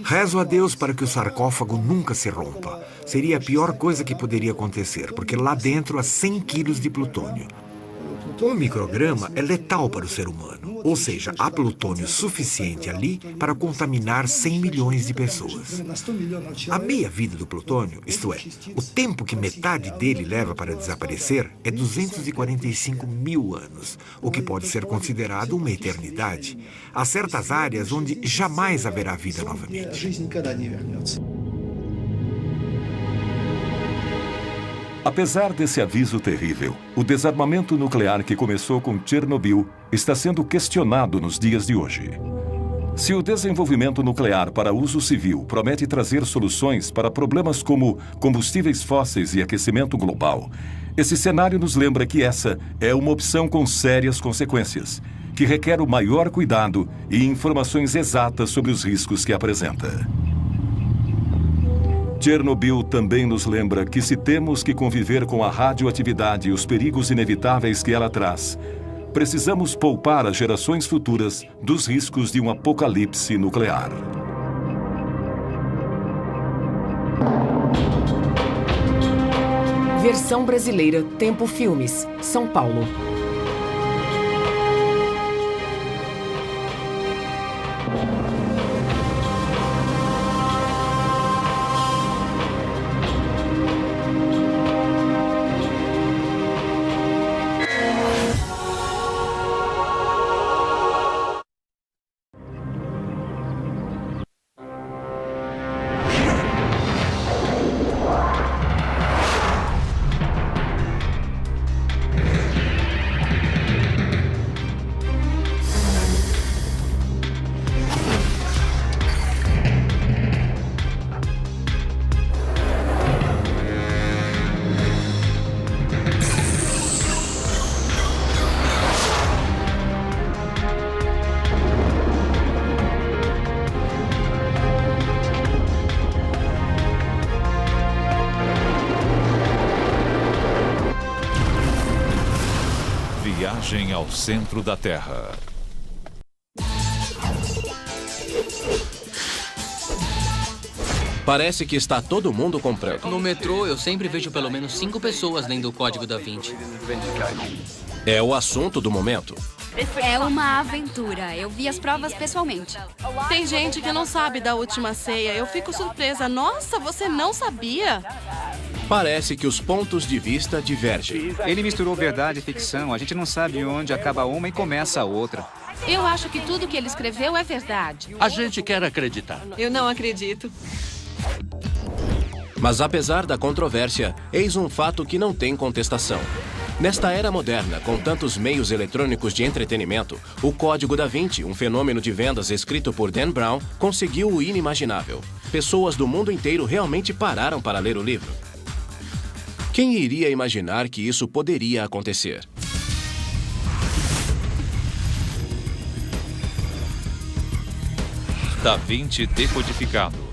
Rezo a Deus para que o sarcófago nunca se rompa. Seria a pior coisa que poderia acontecer, porque lá dentro há 100 quilos de plutônio. 1 micrograma é letal para o ser humano, ou seja, há plutônio suficiente ali para contaminar 100 milhões de pessoas. A meia-vida do plutônio, isto é, o tempo que metade dele leva para desaparecer, é 245 mil anos, o que pode ser considerado uma eternidade. Há certas áreas onde jamais haverá vida novamente. Apesar desse aviso terrível, o desarmamento nuclear que começou com Chernobyl está sendo questionado nos dias de hoje. Se o desenvolvimento nuclear para uso civil promete trazer soluções para problemas como combustíveis fósseis e aquecimento global, esse cenário nos lembra que essa é uma opção com sérias consequências, que requer o maior cuidado e informações exatas sobre os riscos que apresenta. Chernobyl também nos lembra que se temos que conviver com a radioatividade e os perigos inevitáveis que ela traz, precisamos poupar as gerações futuras dos riscos de um apocalipse nuclear. Versão brasileira, Tempo Filmes, São Paulo. Viagem ao centro da Terra. Parece que está todo mundo comprando. No metrô, eu sempre vejo pelo menos 5 pessoas lendo o Código da Vinci. É o assunto do momento. É uma aventura. Eu vi as provas pessoalmente. Tem gente que não sabe da Última Ceia. Eu fico surpresa. Nossa, você não sabia? Parece que os pontos de vista divergem. Ele misturou verdade e ficção. A gente não sabe onde acaba uma e começa a outra. Eu acho que tudo que ele escreveu é verdade. A gente quer acreditar. Eu não acredito. Mas apesar da controvérsia, eis um fato que não tem contestação. Nesta era moderna, com tantos meios eletrônicos de entretenimento, o Código da Vinci, um fenômeno de vendas escrito por Dan Brown, conseguiu o inimaginável. Pessoas do mundo inteiro realmente pararam para ler o livro. Quem iria imaginar que isso poderia acontecer? Da Vinci decodificado.